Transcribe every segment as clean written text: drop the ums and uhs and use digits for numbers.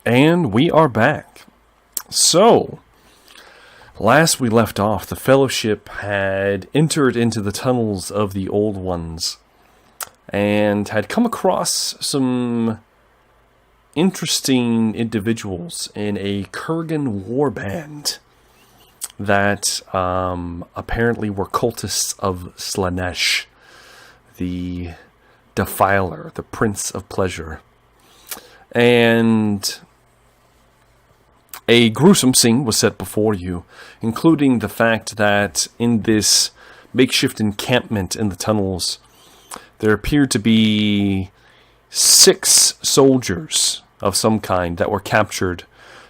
And we are back. So, last we left off, the Fellowship had entered into the tunnels of the Old Ones and had come across some interesting individuals in a Kurgan warband that apparently were cultists of Slanesh, the Defiler, the Prince of Pleasure. And a gruesome scene was set before you, including the fact that in this makeshift encampment in the tunnels, there appeared to be 6 soldiers of some kind that were captured,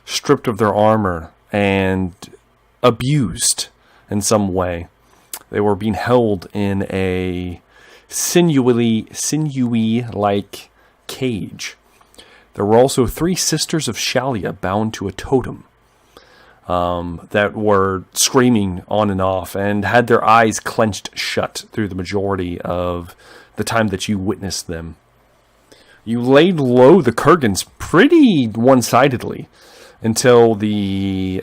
stripped of their armor, and abused in some way. They were being held in a sinewy-like cage. There were also 3 sisters of Shalia bound to a totem that were screaming on and off and had their eyes clenched shut through the majority of the time that you witnessed them. You laid low the Kurgans pretty one-sidedly until the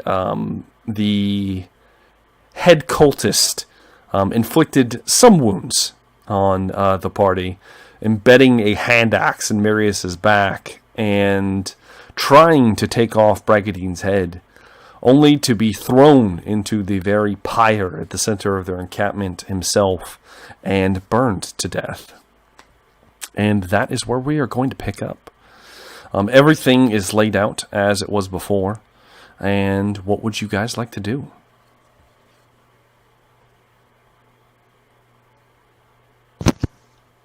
head cultist inflicted some wounds on the party, embedding a hand axe in Marius's back and trying to take off Bragadine's head, only to be thrown into the very pyre at the center of their encampment himself and burned to death. And that is where we are going to pick up. Everything is laid out as it was before. And what would you guys like to do?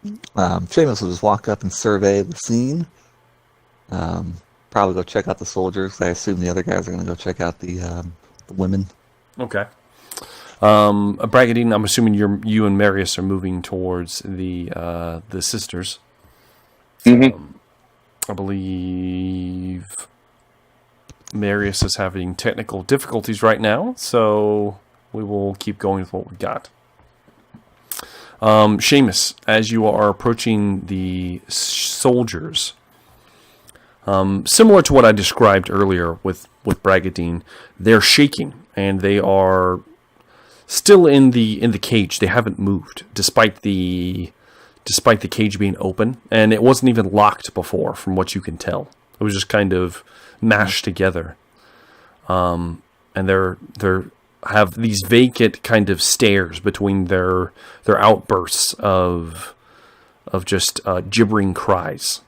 Seamus will just walk up and survey the scene. Probably go check out the soldiers. I assume the other guys are going to go check out the women. Okay. Bragadine, I'm assuming you and Marius are moving towards the sisters. Mm-hmm. I believe Marius is having technical difficulties right now, so we will keep going with what we got. Seamus, as you are approaching the soldiers, similar to what I described earlier with Bragadine, they're shaking and they are still in the cage. They haven't moved, despite the cage being open, and it wasn't even locked before, from what you can tell. It was just kind of mashed together, and they're have these vacant kind of stares between their outbursts of just gibbering cries.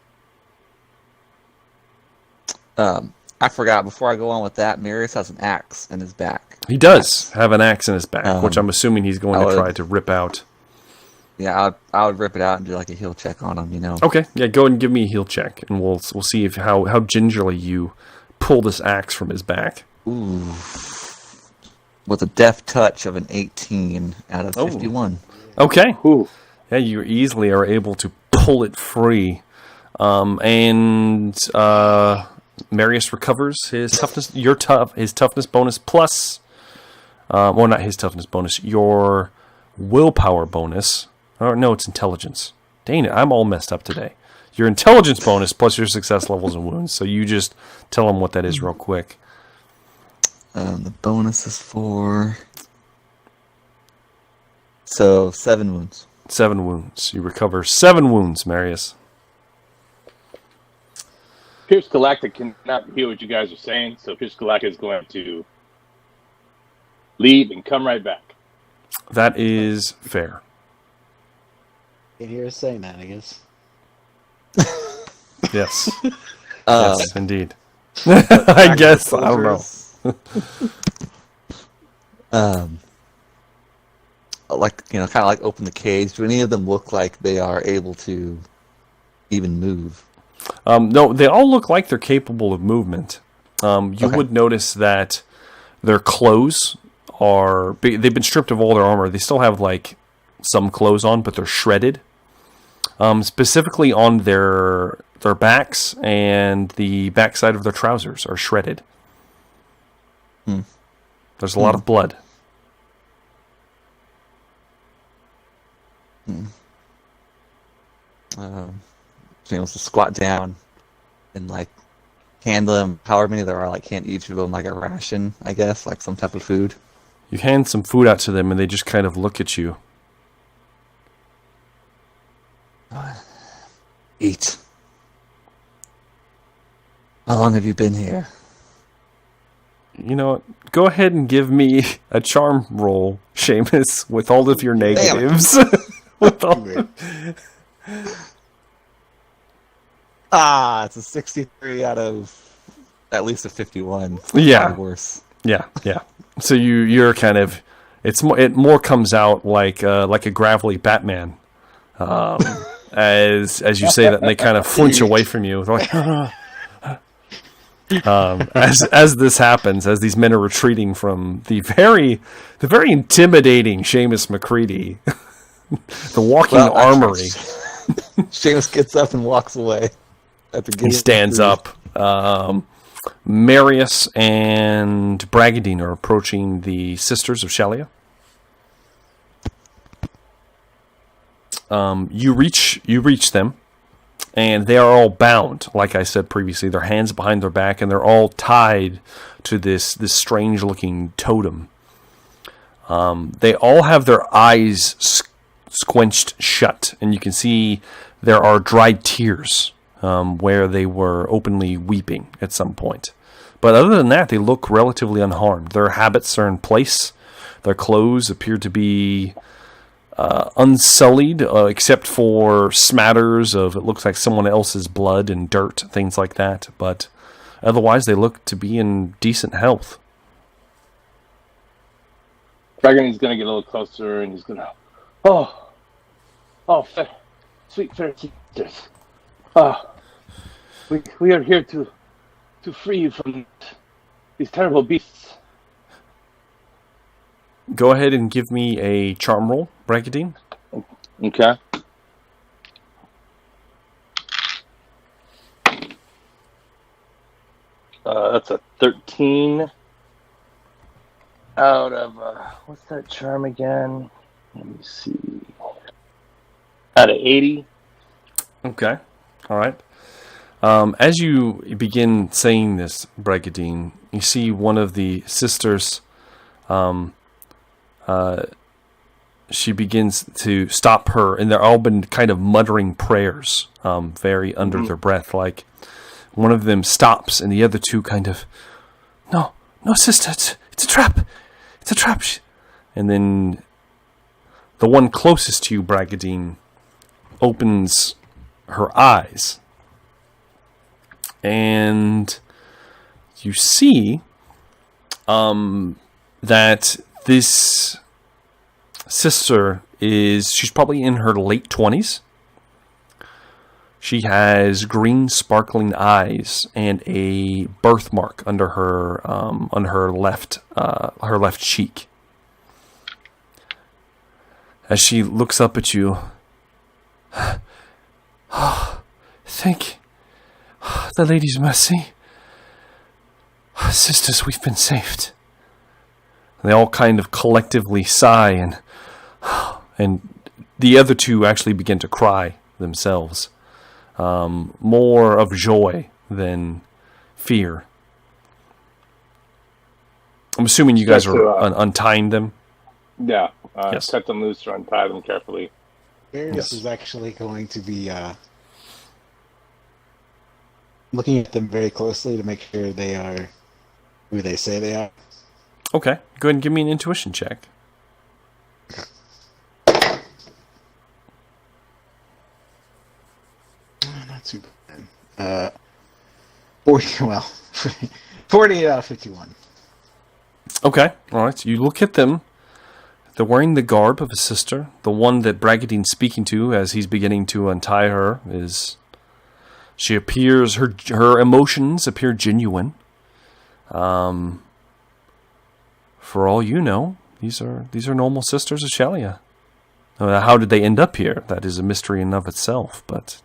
I forgot, before I go on with that, Marius has an axe in his back. He does have an axe in his back, which I'm assuming he's going to try to rip out. Yeah, I would rip it out and do like a heal check on him, you know. Okay, yeah, go ahead and give me a heal check, and we'll see if how gingerly you pull this axe from his back. Ooh. With a deft touch of an 18 out of 51. Okay. Ooh. Yeah, you easily are able to pull it free. And Marius recovers his toughness, his toughness bonus plus, well, not his toughness bonus, your willpower bonus. Or no, it's intelligence. Dang it, I'm all messed up today. Your intelligence bonus plus your success levels and wounds. So you just tell him what that is real quick. The bonus is 4. So 7 wounds. 7 wounds. You recover 7 wounds, Marius. Pierce Galactic cannot hear what you guys are saying, so Pierce Galactic is going to leave and come right back. That is fair. Can't hear us saying that, I guess. Yes. Yes, indeed. I guess. I don't know. Like, you know, kind of like open the cage. Do any of them look like they are able to even move? No, they all look like they're capable of movement. You would notice that their clothes they've been stripped of all their armor. They still have like some clothes on, but they're shredded. Specifically on their backs and the backside of their trousers are shredded. There's a lot of blood. She wants to squat down and like hand them however many there are, like hand each of them like a ration, I guess, like some type of food. You hand some food out to them, and they just kind of look at you. Eat. How long have you been here? You know what? Go ahead and give me a charm roll, Seamus, with all of your negatives. With all It's a 63 out of at least a 51. Yeah. Probably worse. Yeah. So you're kind of it more comes out like a gravelly Batman, as you say that, and they kind of flinch away from you. They're like, as this happens, as these men are retreating from the very intimidating Seamus McCready, the walking armory. Seamus gets up and walks away. He stands up. Marius and Bragadine are approaching the Sisters of Shalia. You reach them, and they are all bound. Like I said previously, their hands behind their back, and they're all tied to this strange-looking totem. They all have their eyes squenched shut, and you can see there are dried tears where they were openly weeping at some point. But other than that, they look relatively unharmed. Their habits are in place. Their clothes appear to be unsullied, except for smatters of, it looks like someone else's blood and dirt, things like that. But otherwise, they look to be in decent health. Dragoni's going to get a little closer, and he's going to, sweet fair sisters. We are here to free you from these terrible beasts. Go ahead and give me a charm roll, Bragadine. Okay. That's a 13 out of, what's that charm again? Let me see. Out of 80. Okay. All right. As you begin saying this, Bragadine, you see one of the sisters, she begins to stop her, and they're all been kind of muttering prayers, very under their breath. Like, one of them stops, and the other two kind of, no, sister, it's a trap. It's a trap. And then the one closest to you, Bragadine, opens her eyes, and you see that this sister she's probably in her late 20s. She has green sparkling eyes and a birthmark under her left cheek. As she looks up at you, thank the Lady's mercy. Sisters, we've been saved. And they all kind of collectively sigh, and the other two actually begin to cry themselves. More of joy than fear. I'm assuming you guys are untying them? Yeah. Yes. Cut them loose or untie them carefully. Marius is actually going to be looking at them very closely to make sure they are who they say they are. Okay. Go ahead and give me an intuition check. Not too bad. 48 out of 51. Okay. All right. You look at them. They're wearing the garb of a sister. The one that Bragadine's speaking to as he's beginning to untie her is... She appears... Her emotions appear genuine. For all you know, these are normal sisters of Shalia. How did they end up here? That is a mystery in and of itself, but...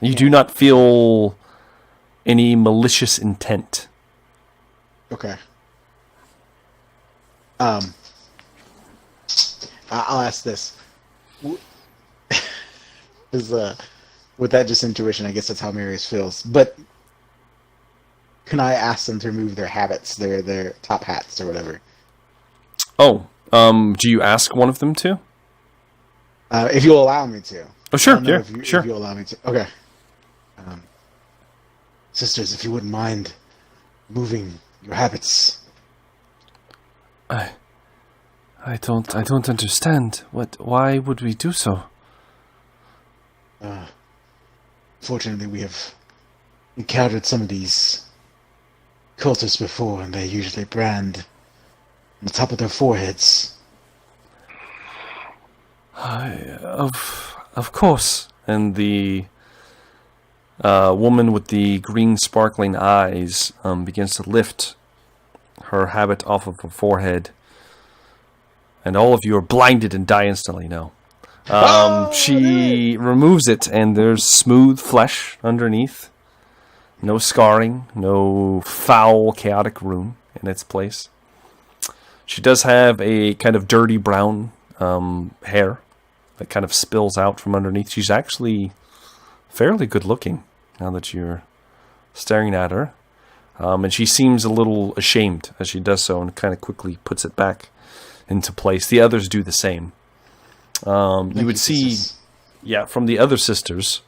You do not feel any malicious intent. Okay. I'll ask this. With that just intuition, I guess that's how Marius feels. But can I ask them to remove their habits, their top hats or whatever? Oh, do you ask one of them to? If you'll allow me to. Oh, sure, I don't know yeah, sure. If you'll allow me to. Okay. Sisters, if you wouldn't mind moving your habits. I don't understand. Why would we do so? Fortunately, we have encountered some of these cultists before, and they usually brand on the top of their foreheads. Of course. And the woman with the green sparkling eyes begins to lift her habit off of her forehead. And all of you are blinded and die instantly now. She removes it, and there's smooth flesh underneath. No scarring, no foul, chaotic room in its place. She does have a kind of dirty brown hair that kind of spills out from underneath. She's actually fairly good looking now that you're staring at her. And she seems a little ashamed as she does so and kind of quickly puts it back into place. The others do the same. You would see, from the other sisters,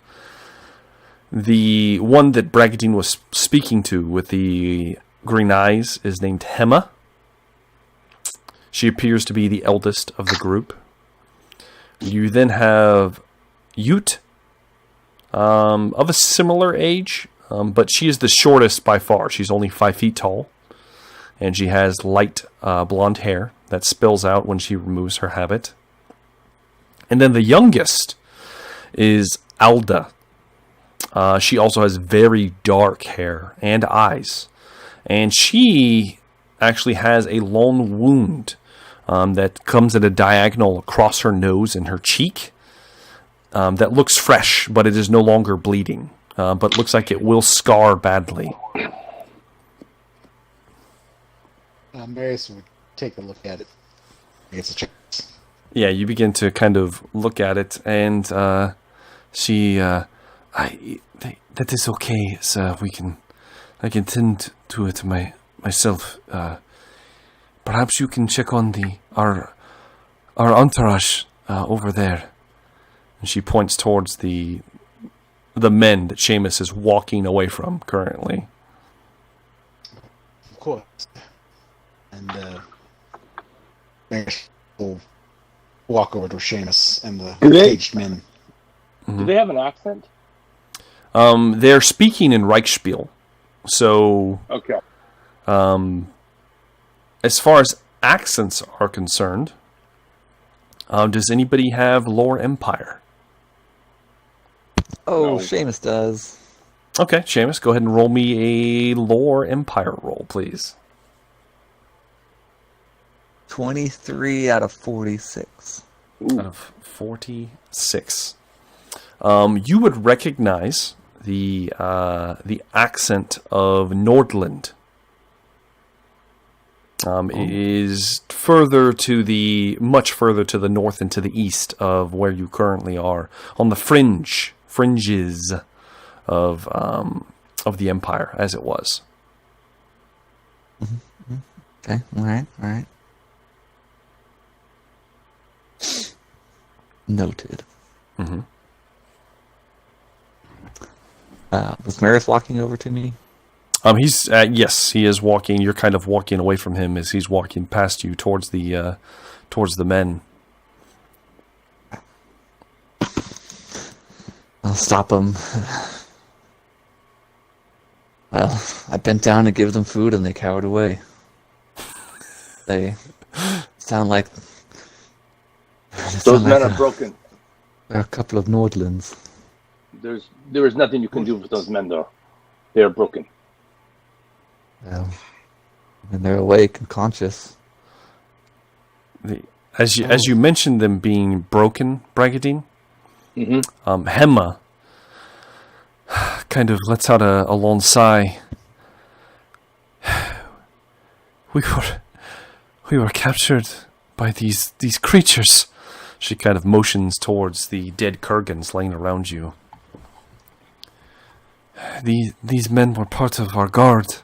the one that Bragadine was speaking to with the green eyes is named Hema. She appears to be the eldest of the group. You then have Ute, of a similar age, but she is the shortest by far. She's only 5 feet tall, and she has light blonde hair that spills out when she removes her habit. And then the youngest is Alda. She also has very dark hair and eyes. And she actually has a long wound that comes at a diagonal across her nose and her cheek that looks fresh, but it is no longer bleeding. But looks like it will scar badly. Marius would take a look at it. It's a chance. Yeah, you begin to kind of look at it, and she, that is okay, sir. I can tend to it myself. Perhaps you can check on our entourage over there. And she points towards the men that Seamus is walking away from currently. Of course. And Marius will walk over to Seamus and the caged men. Do they have an accent? They're speaking in Reichspiel. So, Okay. As far as accents are concerned, does anybody have Lore Empire? Oh, No. Seamus does. Okay, Seamus, go ahead and roll me a Lore Empire roll, please. 23 out of 46. Out of 46. You would recognize the accent of Nordland. It is much further to the north and to the east of where you currently are, on the fringes of the Empire, as it was. Mm-hmm. Okay, all right. Noted. Mm-hmm. Was Marius walking over to me? He's yes, he is walking. You're kind of walking away from him as he's walking past you towards the men. I'll stop them. Well, I bent down to give them food and they cowered away. They sound like... Those men are broken. They're a couple of Nordlands. There is nothing you can do with those men, though. They are broken. Well, and they're awake and conscious. As you mentioned them being broken, Bragadine, Hema kind of lets out a long sigh. We were captured by these creatures. She kind of motions towards the dead Kurgans laying around you. These men were part of our guard.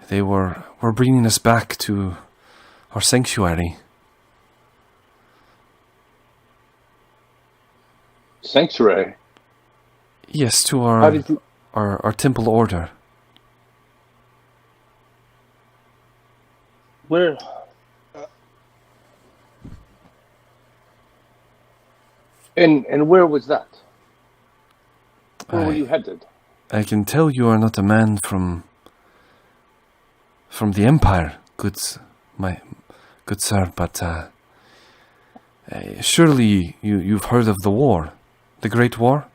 They were bringing us back to our sanctuary. Sanctuary? Yes, to How did you... our temple order. Where... And where was that? Where were you headed? I can tell you are not a man from the Empire, good sir, but surely you've heard of the war, the Great War?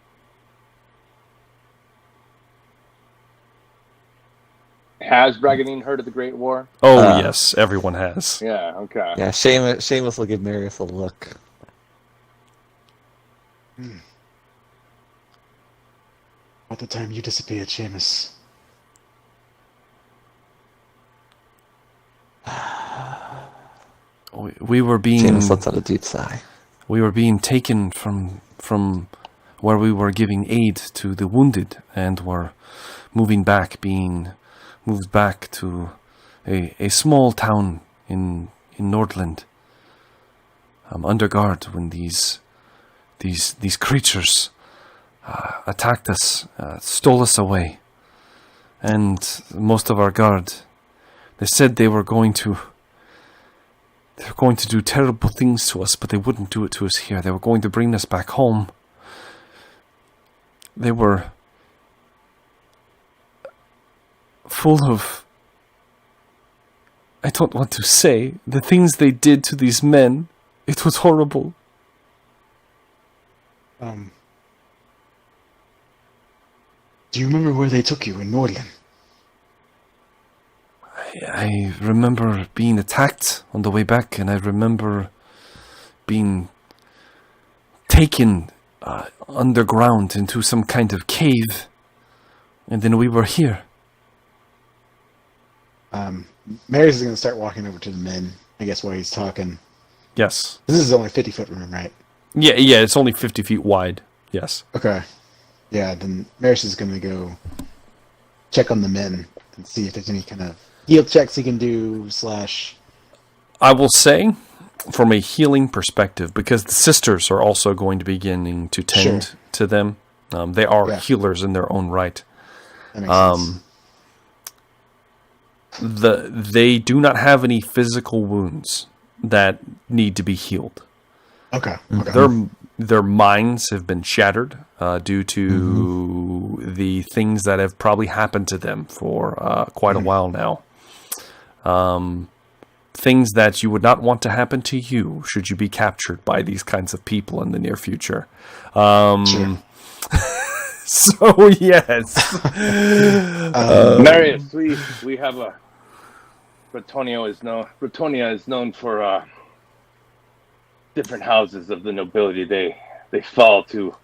Has Bragadine heard of the Great War? Oh, yes, everyone has. Yeah, okay. Yeah, Seamus will give Marius a look. About the time you disappeared, Seamus. We were being... Seamus lets out a deep sigh. We were being taken from where we were giving aid to the wounded, and were being moved back to a small town in Nordland, under guard when these creatures attacked us, stole us away, and most of our guard. They said they were going to do terrible things to us, but they wouldn't do it to us here. They were going to bring us back home. They were full of... I don't want to say the things they did to these men. It was horrible. Do you remember where they took you in Nordland? I remember being attacked on the way back, and I remember being taken underground into some kind of cave, and then we were here. Marius is going to start walking over to the men, I guess, while he's talking. Yes. This is only a 50-foot room, right? Yeah, it's only 50 feet wide. Yes. Okay. Yeah, then Marius is going to go check on the men and see if there's any kind of heal checks he can do, / I will say, from a healing perspective, because the sisters are also going to be beginning to tend to them. They are healers in their own right. That makes sense. They do not have any physical wounds that need to be healed. Okay. Their minds have been shattered due to the things that have probably happened to them for quite a while now. Things that you would not want to happen to you should you be captured by these kinds of people in the near future. So yes, Marius, we have a Bretonia is known for different houses of the nobility. They fall to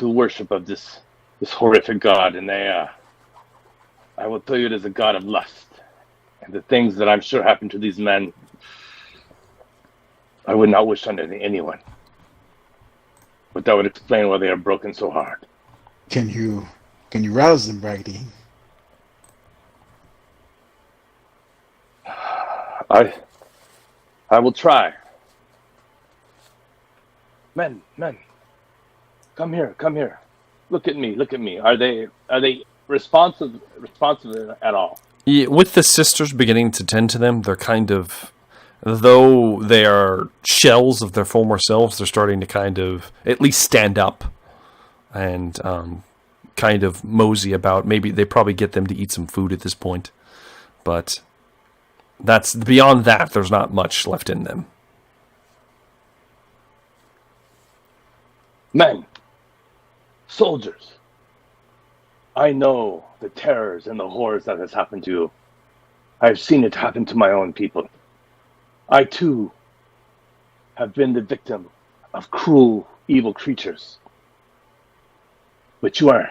worship of this horrific god, and I will tell you, it is a god of lust. And the things that I'm sure happened to these men, I would not wish on anyone. But that would explain why they are broken so hard. Can you rouse them, Bragdy? I will try. Men, come here. Look at me. Are they responsive at all? Yeah, with the sisters beginning to tend to them, they're kind of, though they are shells of their former selves, they're starting to kind of at least stand up and kind of mosey about. Maybe they probably get them to eat some food at this point, but that's beyond that. There's not much left in them. Men, soldiers, I know the terrors and the horrors that has happened to you. I've seen it happen to my own people. I too have been the victim of cruel, evil creatures. But you are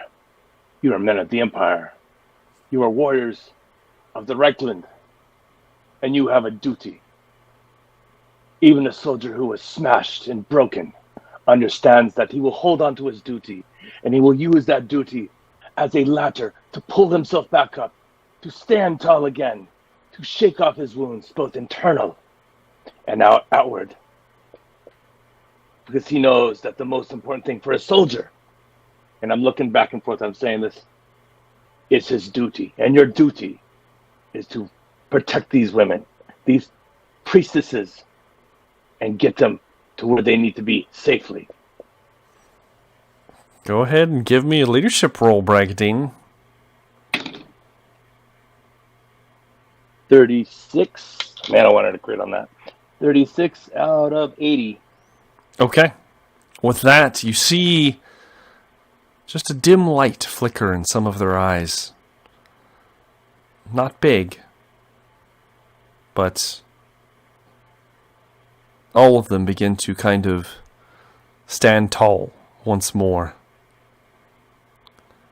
men of the Empire. You are warriors of the Reichland, and you have a duty. Even a soldier who was smashed and broken understands that he will hold on to his duty, and he will use that duty as a ladder to pull himself back up, to stand tall again, to shake off his wounds, both internal and outward. Because he knows that the most important thing for a soldier, and I'm looking back and forth, I'm saying this, is his duty. And your duty is to protect these women, these priestesses, and get them to where they need to be safely. Go ahead and give me a leadership role, Bragadine. 36. Man, I wanted to crit on that. 36 out of 80. Okay. With that, you see just a dim light flicker in some of their eyes. Not big, but all of them begin to kind of stand tall once more.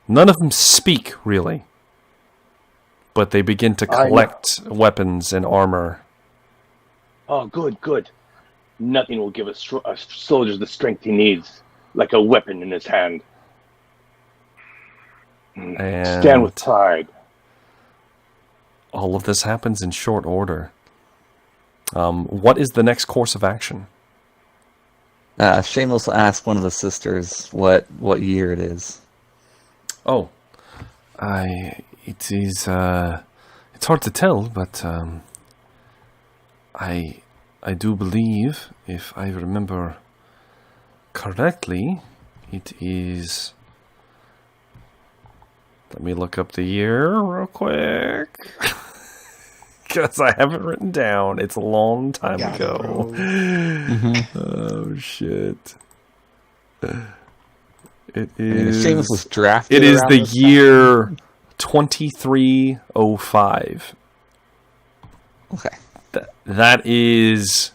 None of them speak, really, but they begin to collect weapons and armor. Oh, good. Nothing will give a soldier the strength he needs, like a weapon in his hand. And stand with pride. All of this happens in short order. What is the next course of action? Seamus will ask one of the sisters what year it is. Oh, it is. It's hard to tell, but I do believe, if I remember correctly, it is. Let me look up the year real quick. Because I have it written down. It's a long time ago. Oh, shit. It is. Seamus was drafted. It is the year 2305. Okay. That is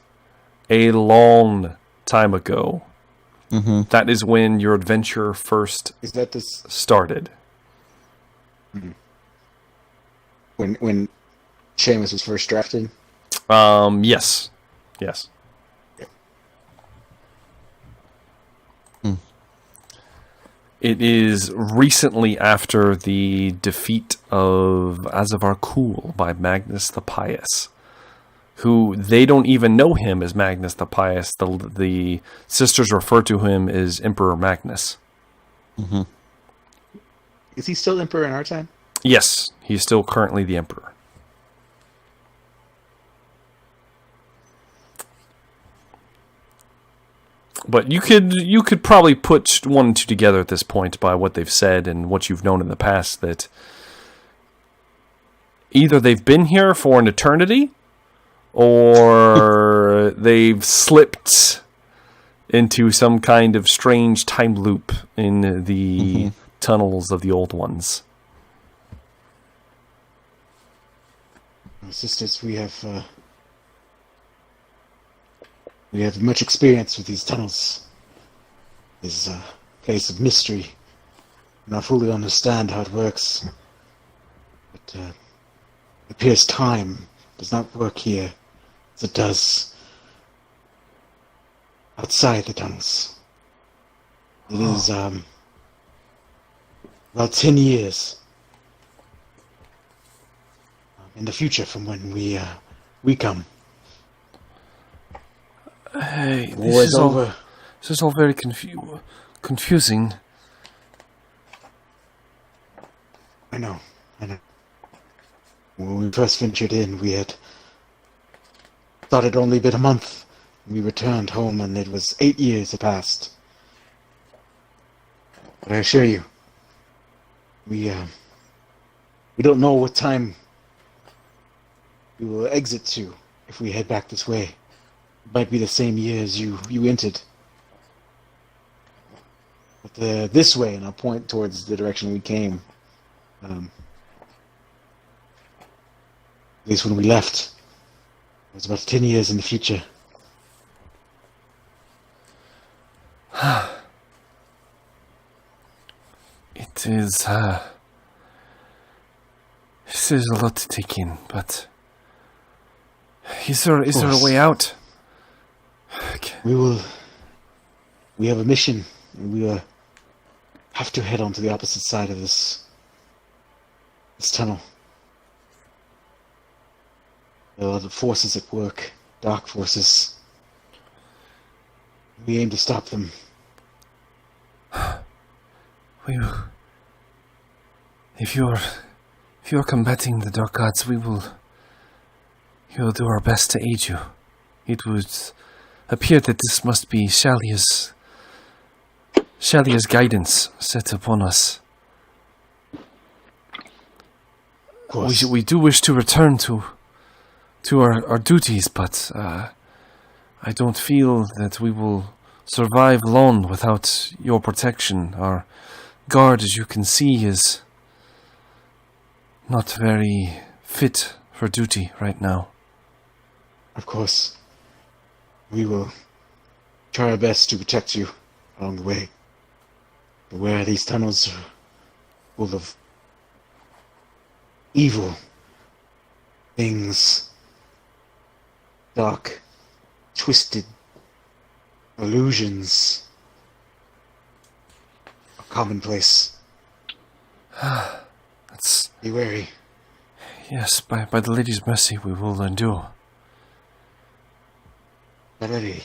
a long time ago. Mm-hmm. That is when your adventure first started. When Seamus was first drafted? Yes. Yeah. It is recently after the defeat of Azavar by Magnus the Pious, who they don't even know him as Magnus the Pious. The sisters refer to him as Emperor Magnus. Mm-hmm. Is he still Emperor in our time? Yes, he's still currently the Emperor. But you could probably put one and two together at this point by what they've said and what you've known in the past, that either they've been here for an eternity or they've slipped into some kind of strange time loop in the tunnels of the old ones. Sisters, we have much experience with these tunnels. This is a place of mystery. I don't fully understand how it works. But it appears time does not work here as it does outside the tunnels. It is about 10 years in the future from when we come. Hey, War is over. This is all very confusing. I know. When we first ventured in, we had thought it only been a month. We returned home, and it was 8 years had passed. But I assure you, we don't know what time we will exit to if we head back this way. It might be the same year as you entered. But this way, and I'll point towards the direction we came. At least when we left, it was about 10 years in the future. It is, this is a lot to take in, but is there a way out? Okay. We have a mission, and we have to head on to the opposite side of this tunnel. There are the forces at work, dark forces. We aim to stop them. If you're combating the dark gods, we will do our best to aid you. It would appear that this must be Shalia's guidance set upon us. Of course. We do wish to return to our duties, but I don't feel that we will survive long without your protection. Our guard, as you can see, is not very fit for duty right now. Of course. We will try our best to protect you along the way. But where these tunnels are full of evil things, dark, twisted illusions are commonplace. That's Be wary. yes. By the Lady's mercy, we will endure. Ready.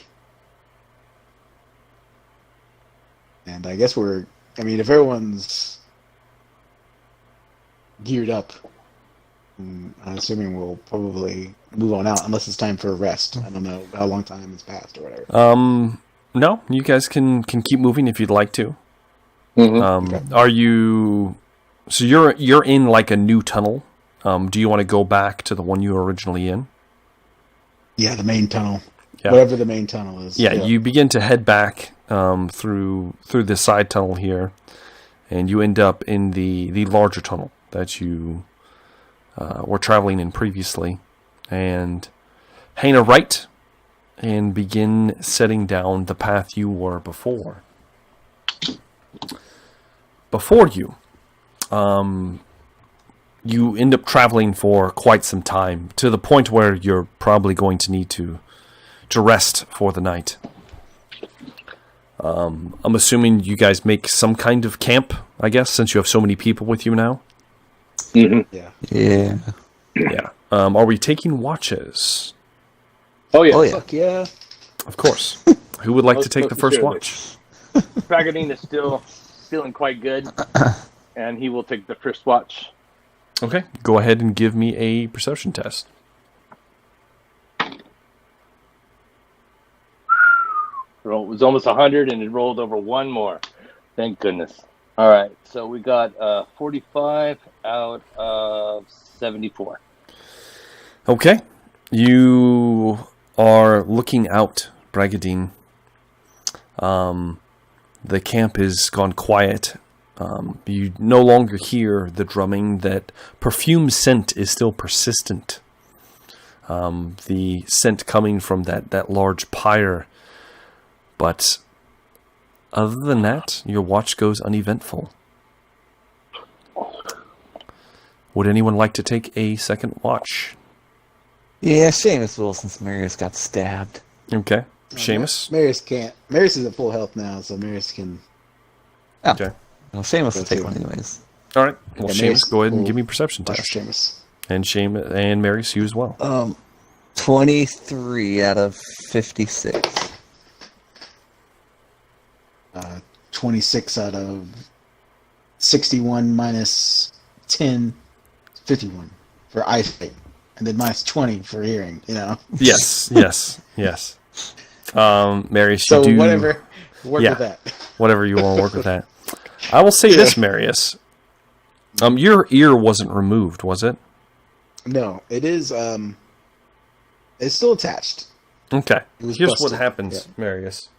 And I guess if everyone's geared up, I'm assuming we'll probably move on out unless it's time for a rest. I don't know how long time has passed or whatever. No, you guys can keep moving if you'd like to. Mm-hmm. Okay. Are you? So you're in like a new tunnel. Do you want to go back to the one you were originally in? Yeah, the main tunnel. Yeah. Whatever the main tunnel is. Yeah, you begin to head back through the side tunnel here, and you end up in the larger tunnel that you were traveling in previously, and hang a right and begin setting down the path you were before. Before you, you end up traveling for quite some time, to the point where you're probably going to need to rest for the night. I'm assuming you guys make some kind of camp, I guess, since you have so many people with you now. Mm-hmm. Yeah. Yeah. Yeah. Are we taking watches? Oh yeah. Oh, yeah. Fuck yeah. Of course. Who would like to take the first Surely. watch? Bragadine is still feeling quite good, and he will take the first watch. Okay. Go ahead and give me a perception test. It was almost 100, and it rolled over one more. Thank goodness. All right, so we got 45 out of 74. Okay. You are looking out, Bragadine. The camp has gone quiet. You no longer hear the drumming. That perfume scent is still persistent. The scent coming from that large pyre. But other than that, your watch goes uneventful. Would anyone like to take a second watch? Yeah, Seamus will, since Marius got stabbed. Okay. Seamus? Marius can't. Marius is at full health now, so Marius can. Oh. Okay. Well, Seamus will take one anyways. All right. Well, Yeah, Seamus, go ahead and will give me a perception watch test. Seamus. And Seamus and Marius, you as well. 23 out of 56. 26 out of 61 minus 10, 51 for eyesight. And then minus 20 for hearing, Yes. Marius, So you do whatever. Work Yeah. with that. whatever you want to work with that. I will say this, Marius. Your ear wasn't removed, was it? No, it is, it's still attached. Okay. It was Here's busted. what happens, Yeah. Marius.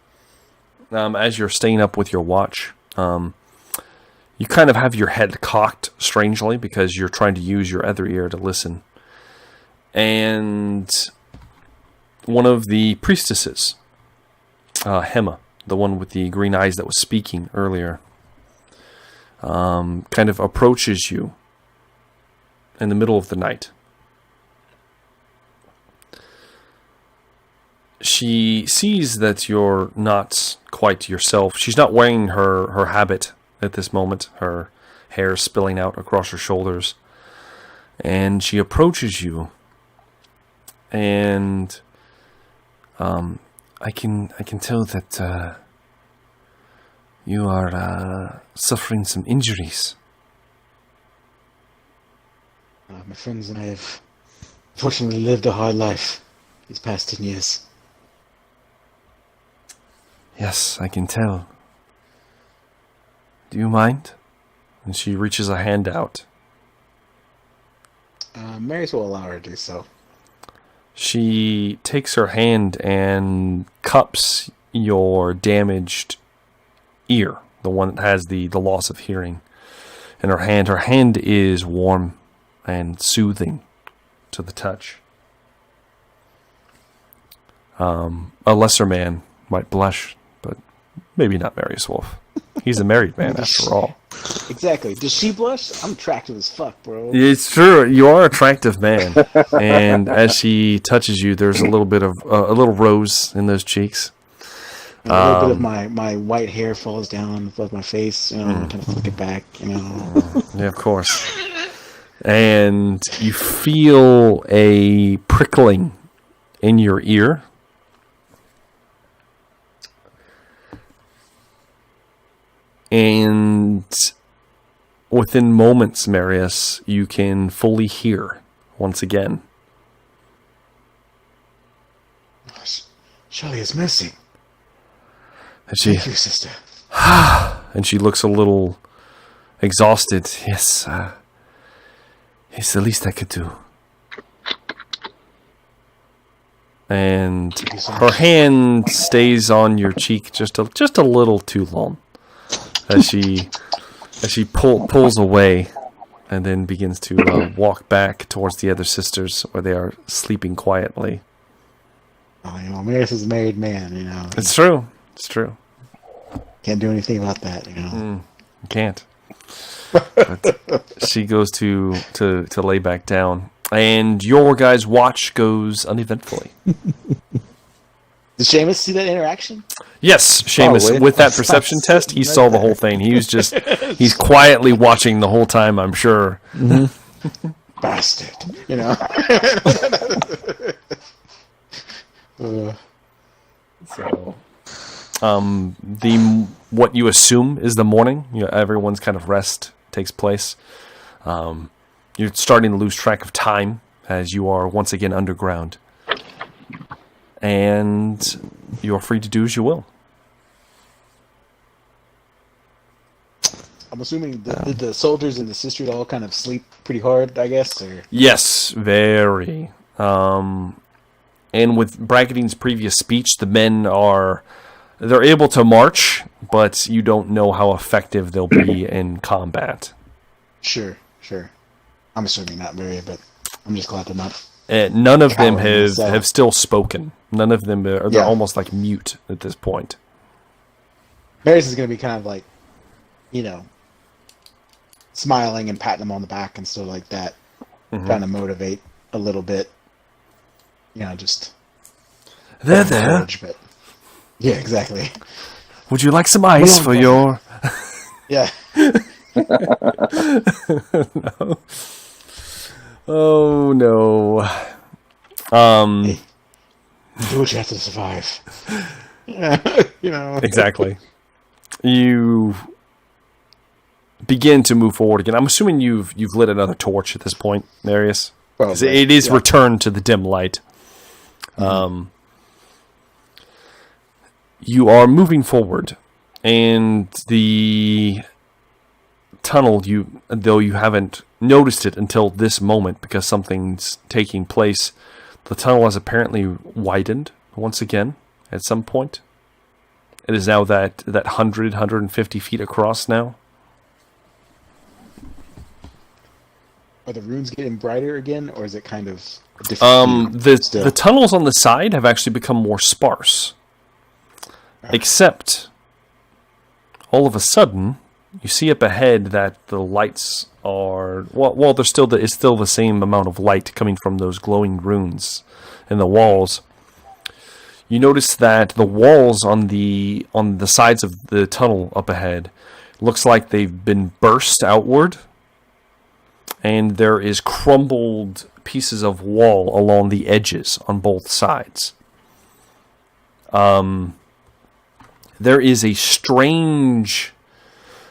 As you're staying up with your watch, you kind of have your head cocked strangely because you're trying to use your other ear to listen. And one of the priestesses, Hema, the one with the green eyes that was speaking earlier, kind of approaches you in the middle of the night. She sees that you're not quite yourself. She's not wearing her habit at this moment, her hair spilling out across her shoulders. And she approaches you and I can tell that you are suffering some injuries. My friends and I have unfortunately lived a hard life these past 10 years. Yes, I can tell. Do you mind? And she reaches a hand out. Mary's will allow her to do so. She takes her hand and cups your damaged ear, the one that has the loss of hearing, in her hand. Her hand is warm and soothing to the touch. A lesser man might blush, but maybe not Marius Wolf. He's a married man after all. Exactly. Does she blush? I'm attractive as fuck, bro. It's true. You are an attractive man. And as she touches you, there's a little bit of a little rose in those cheeks. And a little bit of my white hair falls down above my face, kind of flick it back, Yeah, of course. And you feel a prickling in your ear. And within moments, Marius, you can fully hear once again. Shelley is missing. And she, Thank you, sister. and she looks a little exhausted. Yes, it's the least I could do. And her hand stays on your cheek just a little too long. As she pulls away, and then begins to walk back towards the other sisters, where they are sleeping quietly. Oh, Marius is a married man, It's true. It's true. Can't do anything about that, You can't. But she goes to lay back down, and your guys' watch goes uneventfully. Did Seamus see that interaction? Yes, Seamus, Probably. with that perception test, he saw the whole thing. He's quietly watching the whole time, I'm sure. Mm-hmm. Bastard, So, what you assume is the morning. Everyone's kind of rest takes place. You're starting to lose track of time as you are once again underground. And you're free to do as you will. I'm assuming the soldiers and the sisters all kind of sleep pretty hard, I guess? Or? Yes, very. And with Brackettine's previous speech, the men they're able to march, but you don't know how effective they'll be in combat. Sure. I'm assuming not very, but I'm just glad they're not. None of them have still spoken. None of them they're almost like mute at this point. Marius is going to be kind of like, smiling and patting them on the back and stuff like that, trying to motivate a little bit. Just There. But yeah, exactly. Would you like some ice for your? Yeah. No. Oh no. Hey, do what you have to survive. Exactly. You begin to move forward again. I'm assuming you've lit another torch at this point, Marius. Probably, It is returned to the dim light. You are moving forward, and the tunnel, though you haven't noticed it until this moment because something's taking place, the tunnel has apparently widened once again at some point. It is now that 150 feet across now. Are the runes getting brighter again, or is it kind of a different the tunnels on the side have actually become more sparse. Except, all of a sudden, you see up ahead that the lights are there's it's still the same amount of light coming from those glowing runes in the walls. You notice that the walls on the sides of the tunnel up ahead looks like they've been burst outward, and there is crumbled pieces of wall along the edges on both sides. There is a strange,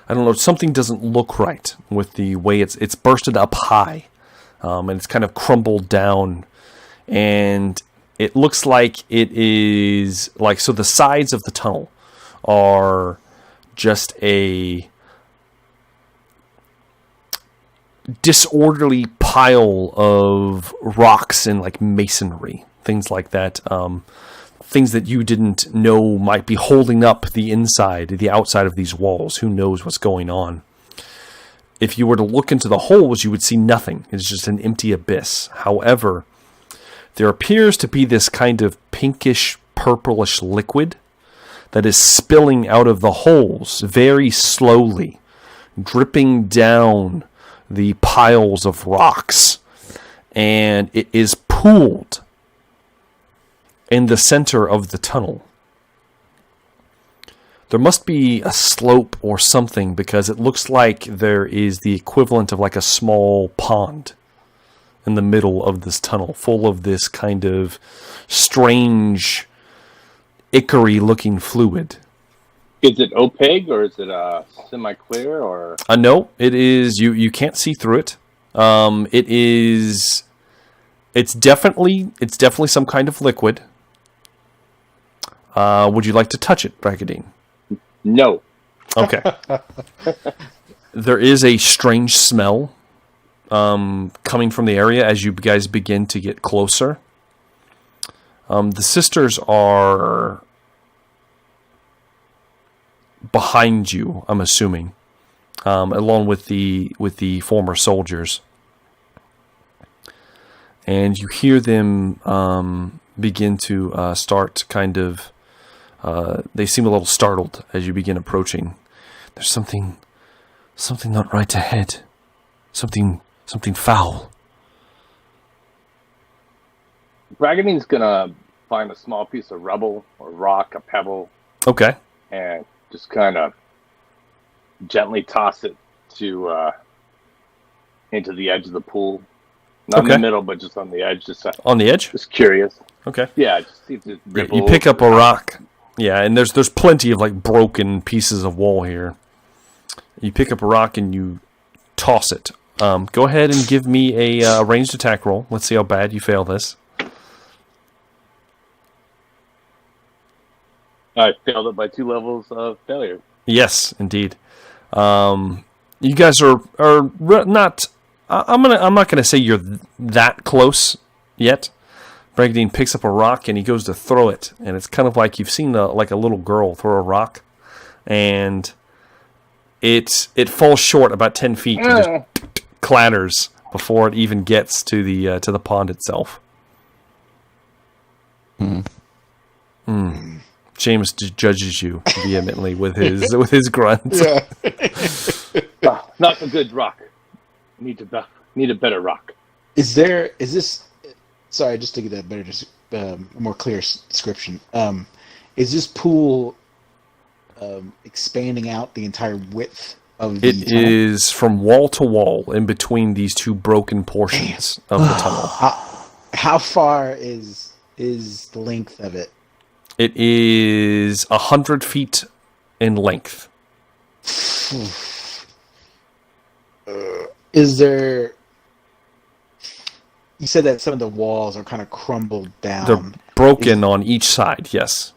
I don't know, something doesn't look right with the way it's bursted up high, and it's kind of crumbled down, and it looks like it is like, so the sides of the tunnel are just a disorderly pile of rocks and like masonry, things like that. Things that you didn't know might be holding up the outside of these walls. Who knows what's going on? If you were to look into the holes, you would see nothing. It's just an empty abyss. However, there appears to be this kind of pinkish, purplish liquid that is spilling out of the holes very slowly, dripping down the piles of rocks. And it is pooled in the center of the tunnel. There must be a slope or something, because it looks like there is the equivalent of like a small pond in the middle of this tunnel, full of this kind of strange, ichor-y looking fluid. Is it opaque, or is it semi-clear, or? No, it is. You can't see through it. It is. It's definitely some kind of liquid. Would you like to touch it, Bragadine? No. Okay. There is a strange smell coming from the area as you guys begin to get closer. The sisters are behind you, I'm assuming, along with the former soldiers. And you hear them begin to start kind of. They seem a little startled as you begin approaching. There's something not right ahead. Something foul. Bragadine's gonna find a small piece of rubble or rock, a pebble. Okay. And just kind of gently toss it into the edge of the pool. Not in the middle, but just on the edge. Just on the edge? Just curious. Okay. Yeah, just see if there's ripples. You pick up a rock. Yeah, and there's plenty of like broken pieces of wall here. You pick up a rock and you toss it. Go ahead and give me a ranged attack roll. Let's see how bad you fail this. I failed it by 2 levels of failure. Yes, indeed. You guys are not. I'm not gonna say you're that close yet. Bragadine picks up a rock and he goes to throw it, and it's kind of like you've seen like a little girl throw a rock, and it falls short about 10 feet and just clatters before it even gets to the pond itself. James judges you vehemently with his grunts. Yeah. Not a good rock. Need a better rock. Is this? Sorry, just to get that better, more clear description. Is this pool expanding out the entire width of the tunnel? It is from wall to wall in between these two broken portions of the tunnel. How far is the length of it? It is 100 feet in length. Is there? You said that some of the walls are kind of crumbled down. They're broken on each side, yes.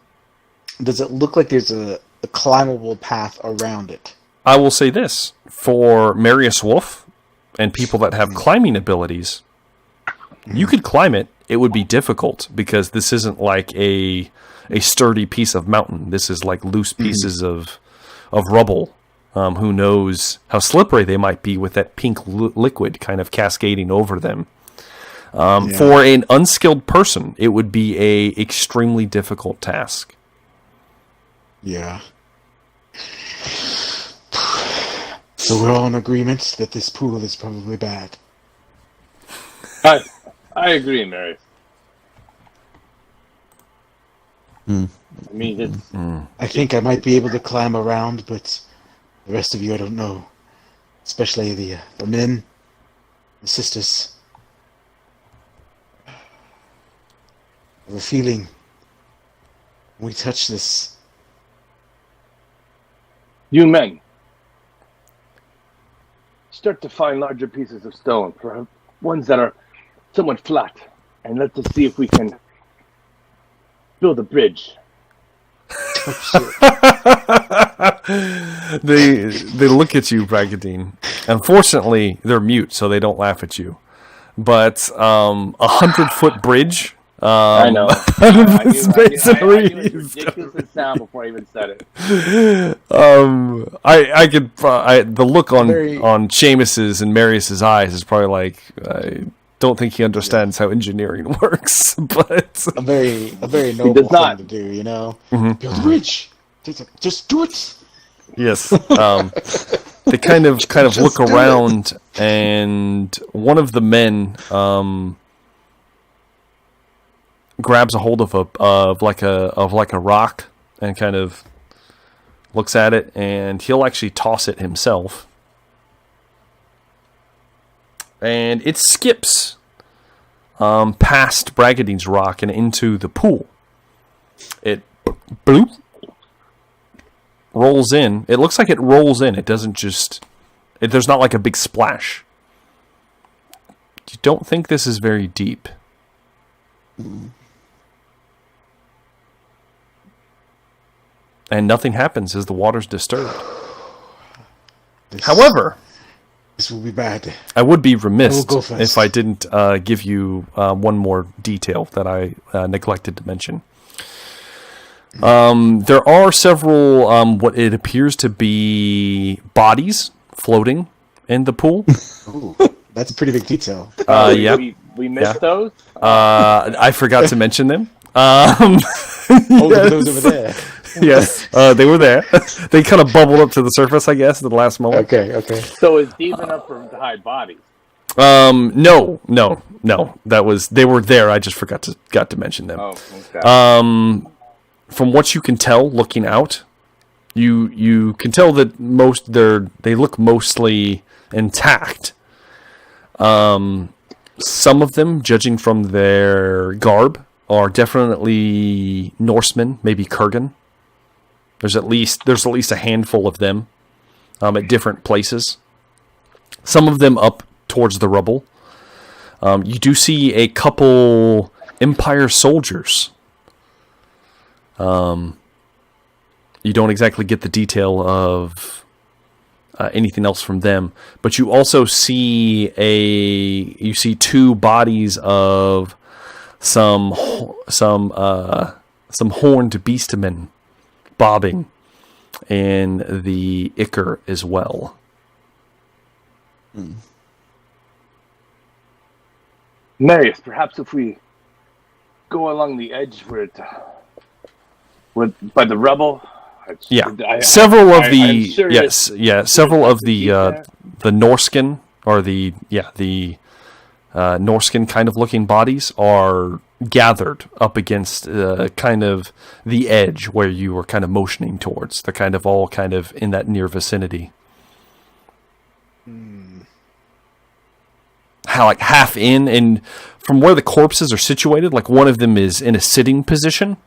Does it look like there's a climbable path around it? I will say this. For Marius Wolf and people that have climbing abilities, you could climb it. It would be difficult because this isn't like a sturdy piece of mountain. This is like loose pieces of rubble. Who knows how slippery they might be with that pink liquid kind of cascading over them. For an unskilled person, it would be a extremely difficult task. Yeah. So we're all in agreement that this pool is probably bad. I agree, Mary. I mean, it's... I think I might be able to climb around, but the rest of you, I don't know. Especially the men, the sisters. have a feeling when we touch this. You men, start to find larger pieces of stone, for ones that are somewhat flat, and let us see if we can build a bridge. They look at you, Bragadine. Unfortunately, they're mute, so they don't laugh at you. But 100-foot bridge. I know. I knew it was ridiculous to sound before I even said it. I could. The look on Seamus's and Marius's eyes is probably like, I don't think he understands how engineering works. But a very noble thing to do, you know. Mm-hmm. Build a bridge. Just do it. Yes. They kind of look around, and one of the men grabs a hold of like a rock and kind of looks at it, and he'll actually toss it himself, and it skips past Bragadine's rock and into the pool. It bloop rolls in. It looks like it rolls in. It doesn't just. There's not like a big splash. You don't think this is very deep. And nothing happens as the water's disturbed. However, this will be bad. I would be remiss if I didn't give you one more detail that I neglected to mention. There are several what it appears to be bodies floating in the pool. Ooh, that's a pretty big detail. Yeah. We missed those? I forgot to mention them. Those over there. Yes, they were there. They kind of bubbled up to the surface, I guess, at the last moment. Okay. So it's deep enough for them to hide bodies? No. They were there. I just forgot to mention them. Oh, okay. From what you can tell, looking out, you can tell that they look mostly intact. Some of them, judging from their garb, are definitely Norsemen, maybe Kurgan. There's at least a handful of them at different places. Some of them up towards the rubble. You do see a couple Empire soldiers. You don't exactly get the detail of anything else from them, but you also see two bodies of some horned beastmen bobbing in the Ichor as well. Marius, perhaps if we go along the edge by the rubble. Several of the Norskin or the Norskin kind of looking bodies are gathered up against kind of the edge where you were kind of motioning towards. They're kind of all kind of in that near vicinity. How like half in, and from where the corpses are situated, like one of them is in a sitting position.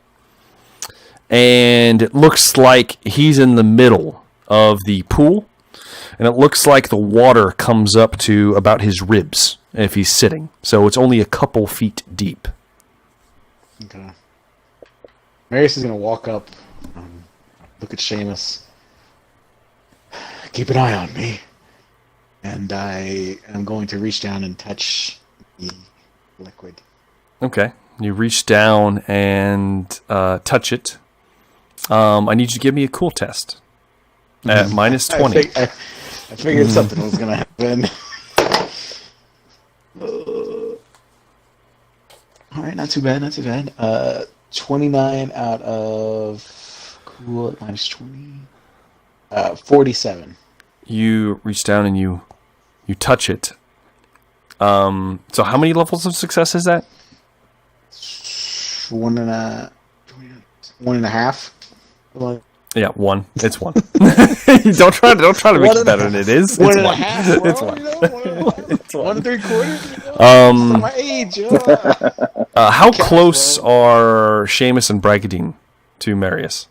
And it looks like he's in the middle of the pool. And it looks like the water comes up to about his ribs if he's sitting. So it's only a couple feet deep. Okay. Marius is going to walk up, look at Seamus. Keep an eye on me. And I am going to reach down and touch the liquid. Okay. You reach down and touch it. I need you to give me a cool test at minus 20. I figured something was going to happen. All right, not too bad. 29 out of cool minus 20. 47. You reach down and you touch it. So how many levels of success is that? 1.5. Yeah, 1. It's 1. don't try to make it better than it is. It's 1 and a 1. half, bro, It's 1. you know? 1 It's 1. 1 3/4. Um, My age. how close are Seamus and Bragadine to Marius?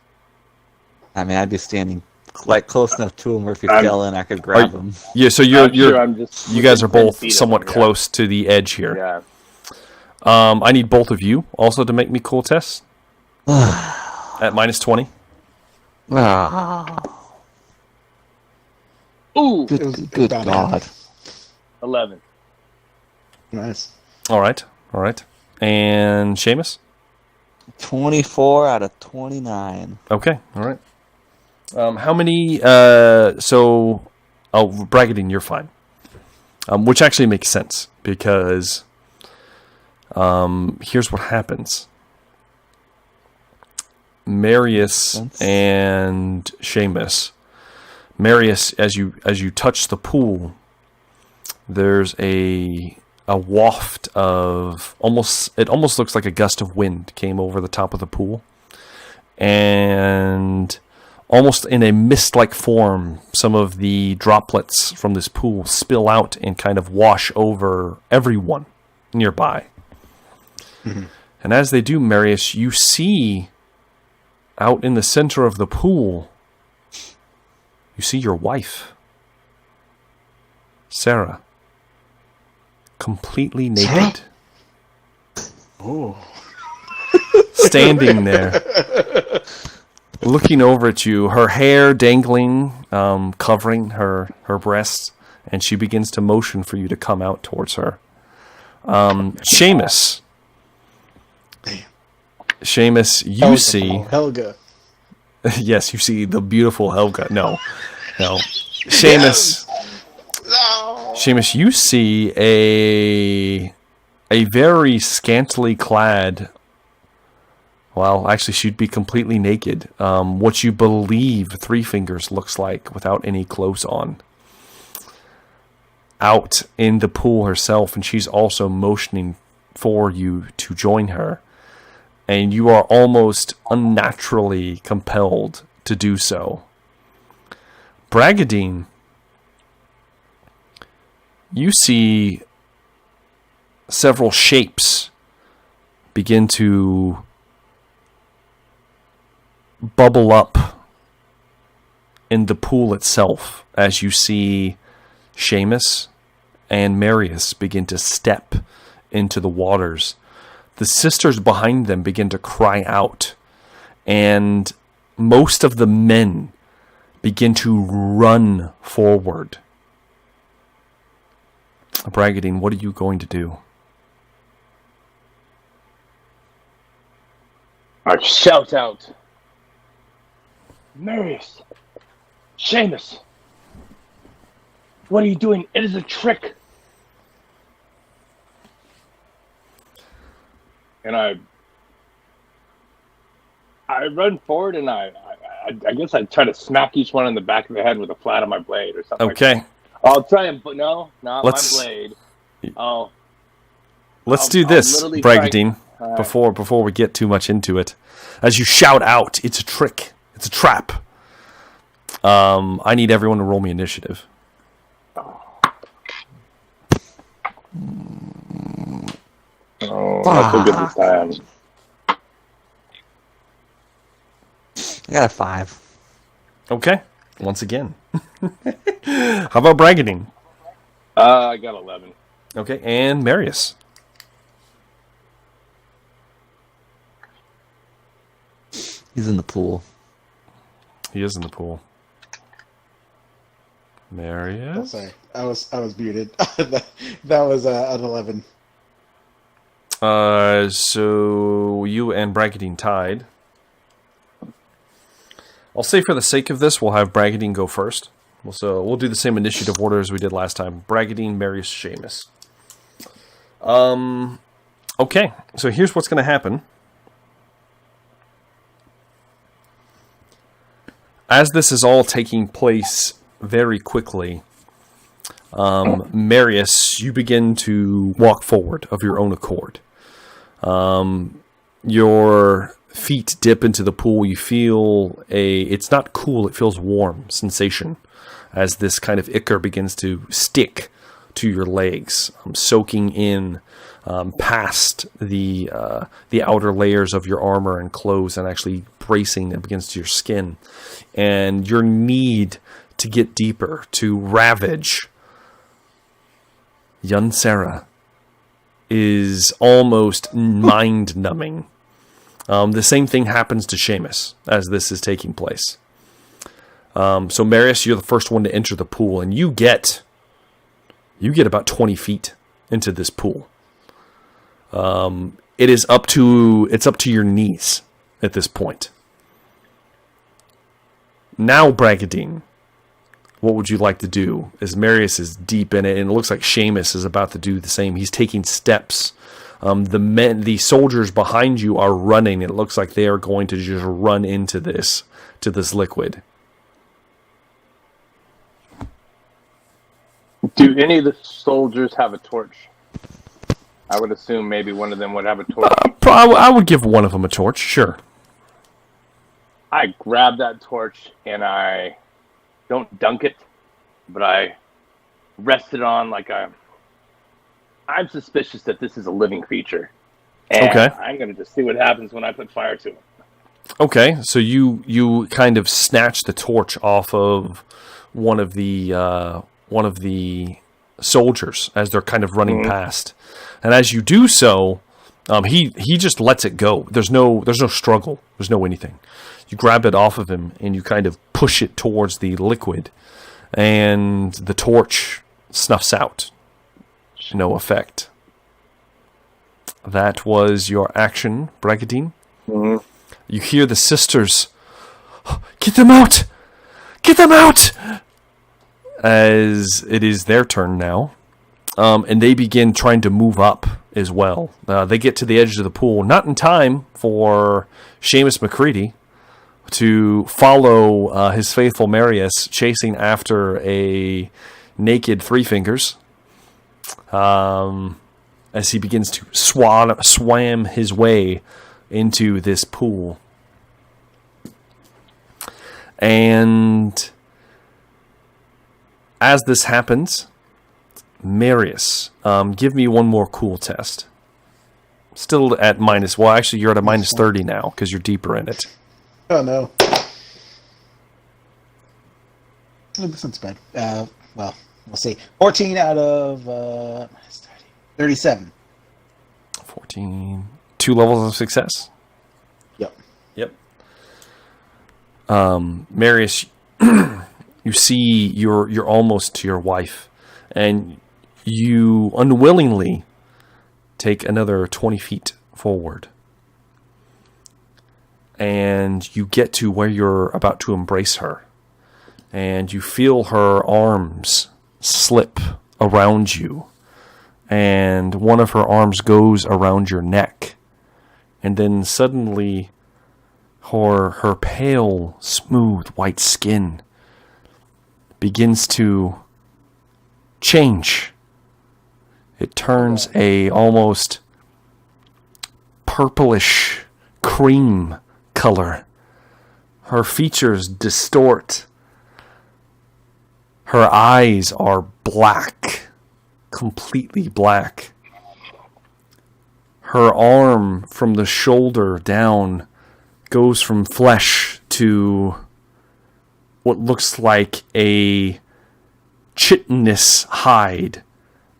I mean, I'd be standing like close enough to him where if he fell in, I could grab him. Yeah, so I'm sure I'm just you guys are within 10 both feet of somewhat him, yeah. close to the edge here. Yeah. I need both of you also to make me cool tests at -20. Ooh, Good bad God. 11. Nice. All right. And Seamus? 24 out of 29. Okay, all right. How many? Bragadine, you're fine. Which actually makes sense because here's what happens. Marius and Seamus. Marius, as you touch the pool, there's a waft of it almost looks like a gust of wind came over the top of the pool, and almost in a mist-like form, some of the droplets from this pool spill out and kind of wash over everyone nearby. Mm-hmm. And as they do, Marius, you see out in the center of the pool, you see your wife, Sarah, completely naked. Oh. Standing there, looking over at you, her hair dangling, covering her breasts, and she begins to motion for you to come out towards her. Seamus. Seamus, you see... Helga. Yes, you see the beautiful Helga. No. Seamus. No. Seamus, you see a very scantily clad... Well, actually, she'd be completely naked. What you believe Three Fingers looks like without any clothes on. Out in the pool herself, and she's also motioning for you to join her. And you are almost unnaturally compelled to do so. Bragadine, you see several shapes begin to bubble up in the pool itself as you see Seamus and Marius begin to step into the waters. The sisters behind them begin to cry out, and most of the men begin to run forward. Bragadine, what are you going to do? I shout out, Marius, Seamus, what are you doing? It is a trick. And I run forward, and I guess I try to smack each one in the back of the head with a flat of my blade or something. Okay. Like that. I'll try and no, not my blade. Let's do this, Bragadine, before we get too much into it. As you shout out, it's a trick. It's a trap. I need everyone to roll me initiative. Oh, that's a good this time. I got a 5. Okay. Once again. How about Bragadine? I got 11. Okay, and Marius. He's in the pool. He is in the pool. Marius? Sorry, I was muted. that was an 11. So you and Bragadine tied. I'll say for the sake of this, we'll have Bragadine go first. So we'll do the same initiative order as we did last time. Bragadine, Marius, Seamus. Okay, so here's what's going to happen. As this is all taking place very quickly, Marius, you begin to walk forward of your own accord. your feet dip into the pool. You feel it's not cool, it feels warm sensation as this kind of ichor begins to stick to your legs, soaking in past the outer layers of your armor and clothes and actually bracing up against your skin. And your need to get deeper, to ravage Yunsera, is almost mind-numbing. The same thing happens to Seamus as this is taking place. So Marius, you're the first one to enter the pool, and you get about 20 feet into this pool. It's up to your knees at this point. Now, Bragadine, what would you like to do? As Marius is deep in it, and it looks like Seamus is about to do the same. He's taking steps. The soldiers behind you are running. It looks like they are going to just run into this liquid. Do any of the soldiers have a torch? I would assume maybe one of them would have a torch. I would give one of them a torch, sure. I grab that torch and I don't dunk it, but I rest it on like I'm suspicious that this is a living creature. And okay. I'm going to just see what happens when I put fire to it. Okay, so you kind of snatch the torch off of one of the soldiers as they're kind of running past. And as you do so, he just lets it go. There's no struggle. There's no anything. You grab it off of him and you kind of push it towards the liquid, and the torch snuffs out. No effect. That was your action, Bragadine. Mm-hmm. You hear the sisters, "Get them out! Get them out!" As it is their turn now. And they begin trying to move up as well. They get to the edge of the pool, not in time for Seamus McCready to follow his faithful Marius chasing after a naked Three Fingers as he begins to swam his way into this pool. And as this happens, Marius, give me one more cool test. Still at minus... Well, actually, you're at a minus 30 now, because you're deeper in it. Oh, no. Oh, this one's bad. Well, we'll see. 14 out of minus 30. 37. 14. 2 levels of success? Yep. Marius, you see you're almost to your wife, and you unwillingly take another 20 feet forward. And you get to where you're about to embrace her. And you feel her arms slip around you. And one of her arms goes around your neck. And then suddenly her pale, smooth, white skin begins to change. It turns a almost purplish cream color. Her features distort. Her eyes are black, completely black. Her arm from the shoulder down goes from flesh to what looks like a chitinous hide,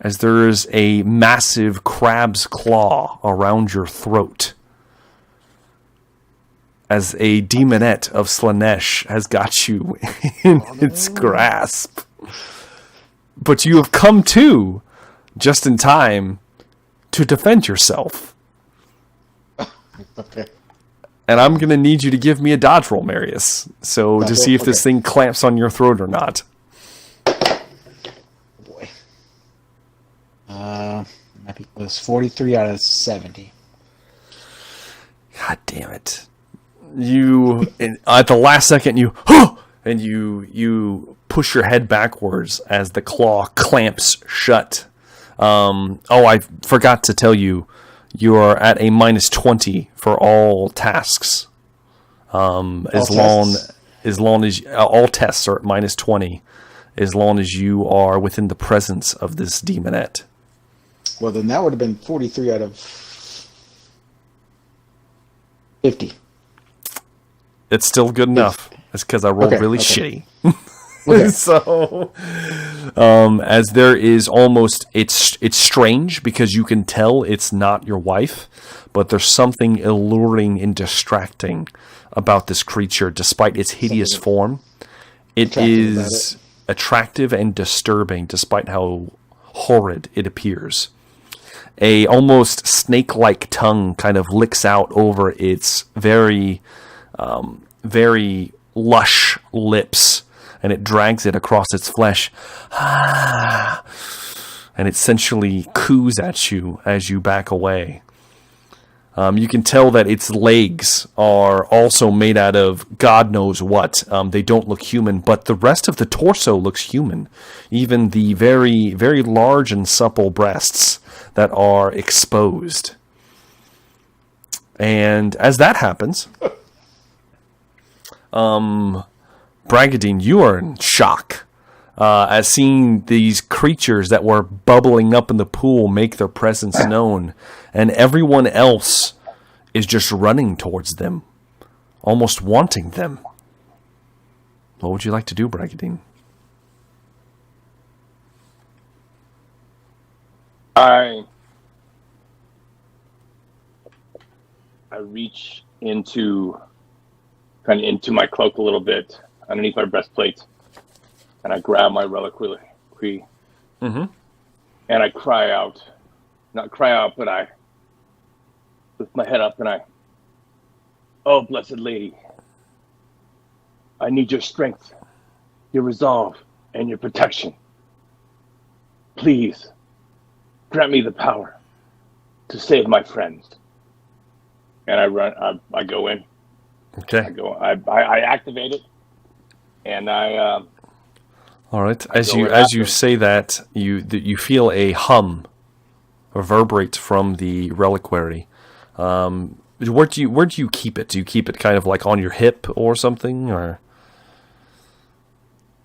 as there is a massive crab's claw around your throat, as a demonette of Slanesh has got you in its grasp. But you have come to just in time to defend yourself. Okay. And I'm going to need you to give me a dodge roll, Marius, to see if this thing clamps on your throat or not. Boy. That was 43 out of 70. God damn it. You, at the last second, and you push your head backwards as the claw clamps shut. I forgot to tell you, you are at a -20 for all tasks. As long as all tests are at -20, as long as you are within the presence of this demonette. Well, then that would have been 43 out of 50. It's still good enough. It's because I rolled really shitty. Okay. So, as there is almost, it's strange because you can tell it's not your wife, but there's something alluring and distracting about this creature, despite its hideous form. It is attractive and disturbing, despite how horrid it appears. A almost snake-like tongue kind of licks out over its very, very lush lips, and it drags it across its flesh. And it sensually coos at you as you back away. You can tell that its legs are also made out of God knows what. They don't look human, but the rest of the torso looks human. Even the very, very large and supple breasts that are exposed. And as that happens, Bragadine, you are in shock as seeing these creatures that were bubbling up in the pool make their presence known, and everyone else is just running towards them, almost wanting them. What would you like to do, Bragadine? I reach into my cloak a little bit, underneath my breastplate, and I grab my reliquary, and I cry out. Not cry out, but I lift my head up and oh, blessed lady, I need your strength, your resolve, and your protection. Please, grant me the power to save my friends. And I run. I go in. Okay. I activate it, and I. All right. As you say that, you feel a hum reverberate from the reliquary. Where do you keep it? Do you keep it kind of like on your hip or something, or?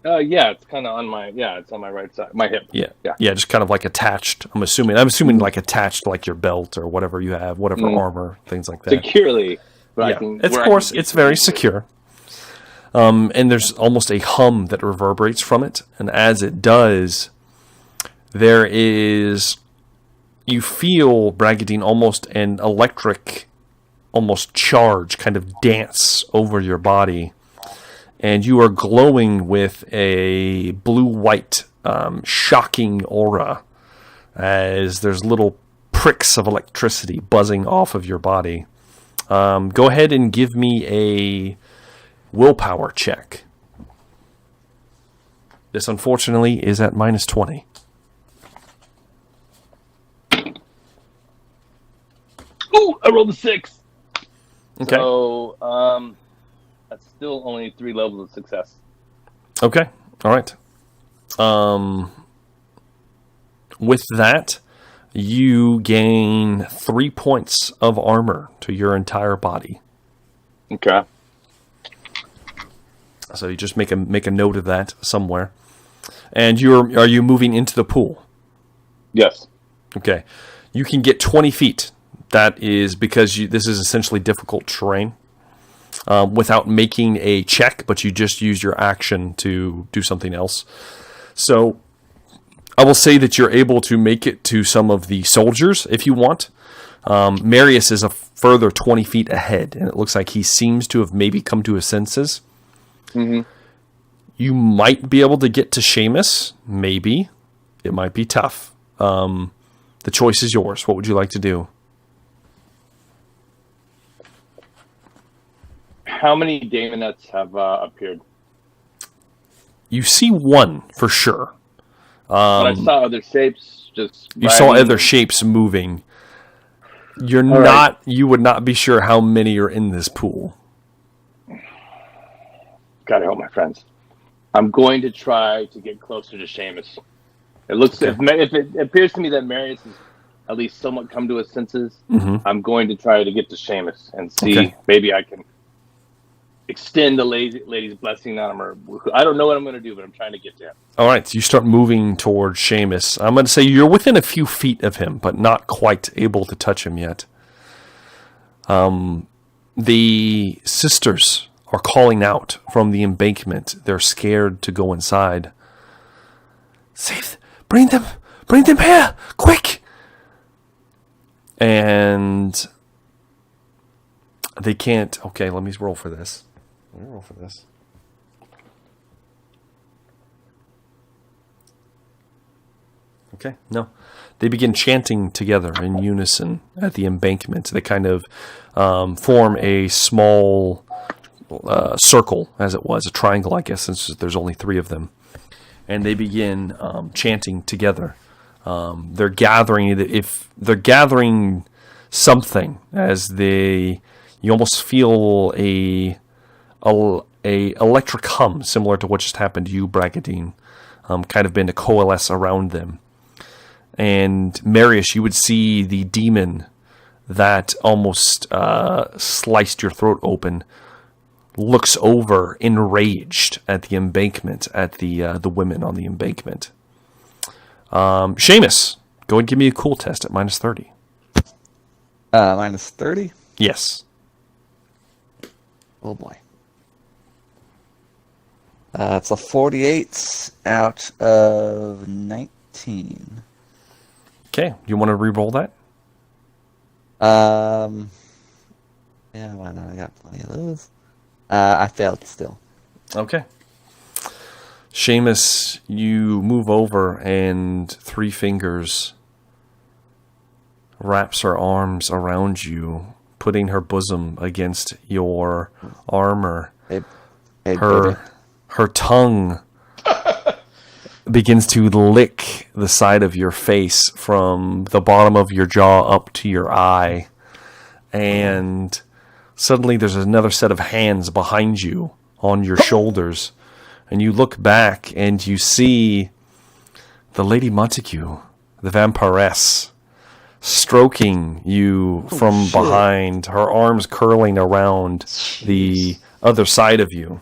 Yeah, it's kind of on my it's on my right side, my hip. Yeah, just kind of like attached. I'm assuming like attached, like your belt or whatever you have, whatever armor, things like that. Securely. Yeah, of course, it's very secure. And there's almost a hum that reverberates from it, and as it does, you feel, Bragadine, almost an electric, almost charge kind of dance over your body, and you are glowing with a blue-white, shocking aura, as there's little pricks of electricity buzzing off of your body. Go ahead and give me a willpower check. This, unfortunately, is at -20. Ooh, I rolled a 6. Okay. So, that's still only 3 levels of success. Okay. All right. With that, you gain 3 points of armor to your entire body. Okay. So you just make a note of that somewhere. And are you moving into the pool? Yes. Okay. You can get 20 feet. That is because this is essentially difficult terrain. Without making a check, but you just use your action to do something else. So I will say that you're able to make it to some of the soldiers if you want. Marius is a further 20 feet ahead, and it looks like he seems to have maybe come to his senses. Mm-hmm. You might be able to get to Seamus. Maybe. It might be tough. The choice is yours. What would you like to do? How many Daemonettes have appeared? You see one for sure. But I saw other shapes. You saw other shapes moving. You would not be sure how many are in this pool. Gotta help my friends. I'm going to try to get closer to Seamus. It looks if it appears to me that Marius is at least somewhat come to his senses, Mm-hmm. I'm going to try to get to Seamus and see maybe I can extend the lady's blessing on him. Or I don't know what I'm going to do, but I'm trying to get to him. All right, so you start moving towards Seamus. I'm going to say you're within a few feet of him, but not quite able to touch him yet. The sisters are calling out from the embankment. They're scared to go inside. Save! Bring them here, quick! And they can't. Okay, let me roll for this. Okay, no. They begin chanting together in unison at the embankment. They kind of form a small circle, as it was, a triangle, I guess, since there's only 3 of them. And they begin chanting together. They're gathering something as you almost feel a electric hum similar to what just happened to you, Bragadine, kind of been to coalesce around them. And Marius, you would see the demon that almost sliced your throat open looks over, enraged at the embankment, at the women on the embankment. Seamus, go and give me a cool test at minus 30. Minus 30? Yes. Oh boy. It's a 48 out of 19. Okay, you want to re-roll that? Yeah, why not? I got plenty of those. I failed still. Okay. Seamus, you move over and Three Fingers wraps her arms around you, putting her bosom against your armor. Hey, her tongue begins to lick the side of your face from the bottom of your jaw up to your eye. And suddenly there's another set of hands behind you on your shoulders. And you look back and you see the Lady Montague, the vampiress, stroking you from behind, her arms curling around the other side of you.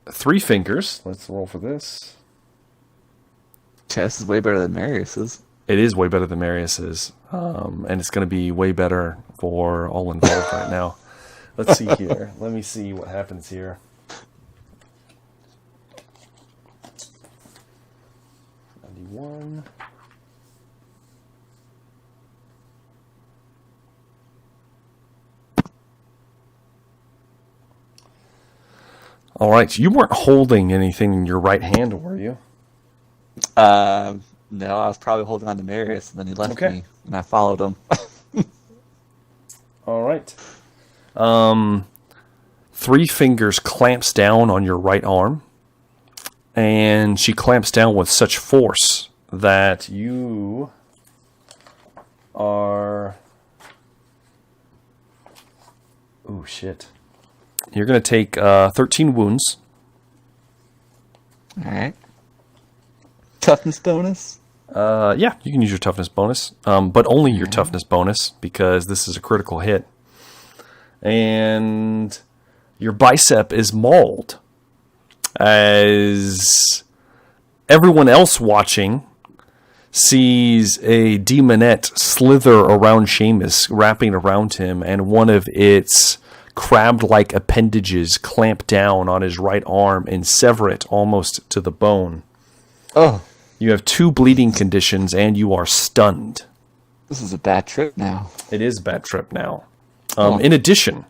Three Fingers. Let's roll for this. This is way better than Marius's. It is way better than Marius's. And it's going to be way better for all involved right now. Let's see here. Let me see what happens here. 91. All right. You weren't holding anything in your right hand, were you? No, I was probably holding on to Marius, and then he left Okay. me, and I followed him. All right. Three Fingers clamps down on your right arm, and she clamps down with such force that you are... Oh, shit. You're going to take 13 wounds. All right. Toughness bonus? Yeah, you can use your toughness bonus, but only your toughness bonus because this is a critical hit. And your bicep is mauled as everyone else watching sees a demonette slither around Seamus, wrapping around him, and one of its crab-like appendages clamp down on his right arm and sever it almost to the bone. Oh. You have 2 bleeding conditions, and you are stunned. This is a bad trip now. It is a bad trip now. In addition,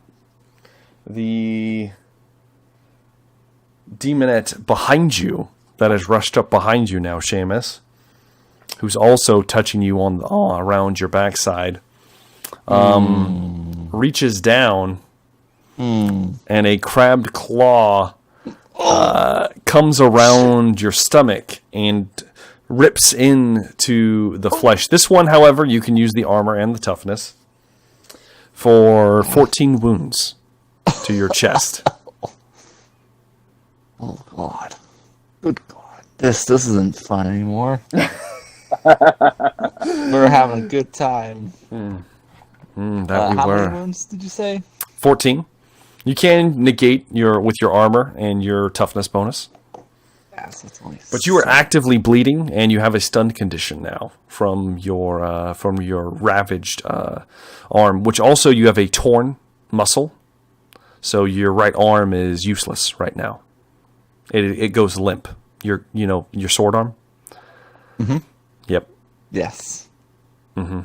the demonette behind you, that has rushed up behind you now, Seamus, who's also touching you on around your backside, reaches down, and a crabbed claw comes around your stomach and rips into the flesh. This one, however, you can use the armor and the toughness for 14 wounds to your chest. Oh, God. Good God. This isn't fun anymore. We're having a good time. That we how were. many wounds did you say? 14. You can negate with your armor and your toughness bonus. Yes, that's only But you are actively bleeding, and you have a stunned condition now from your ravaged arm, which also you have a torn muscle. So your right arm is useless right now. It goes limp. Your sword arm. Mm-hmm. Yep. Yes. Mm-hmm.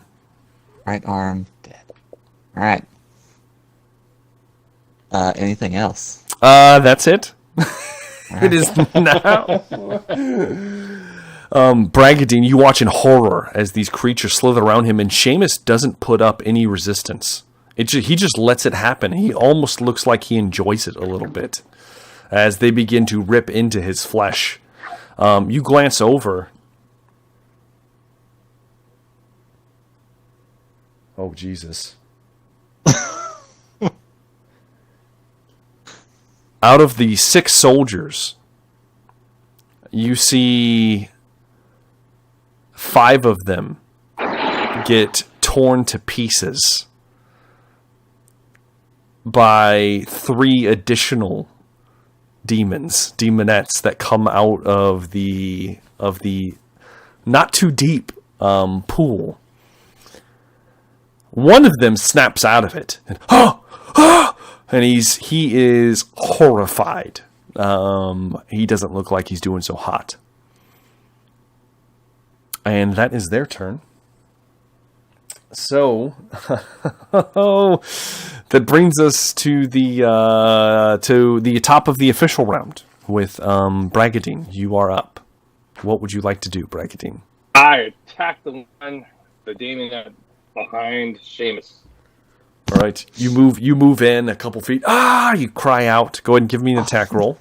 Right arm dead. All right. Anything else? That's it. It is now. Bragadine, you watch in horror as these creatures slither around him, and Seamus doesn't put up any resistance. He just lets it happen. He almost looks like he enjoys it a little bit as they begin to rip into his flesh. You glance over. Oh, Jesus. Out of the 6 soldiers, you see 5 of them get torn to pieces by 3 additional demonettes that come out of the not too deep pool. One of them snaps out of it and and he is horrified. He doesn't look like he's doing so hot. And that is their turn. So, that brings us to the top of the official round with Bragadine. You are up. What would you like to do, Bragadine? I attack the Daemon behind Seamus. All right, you move in a couple feet. You cry out. Go ahead and give me an attack roll.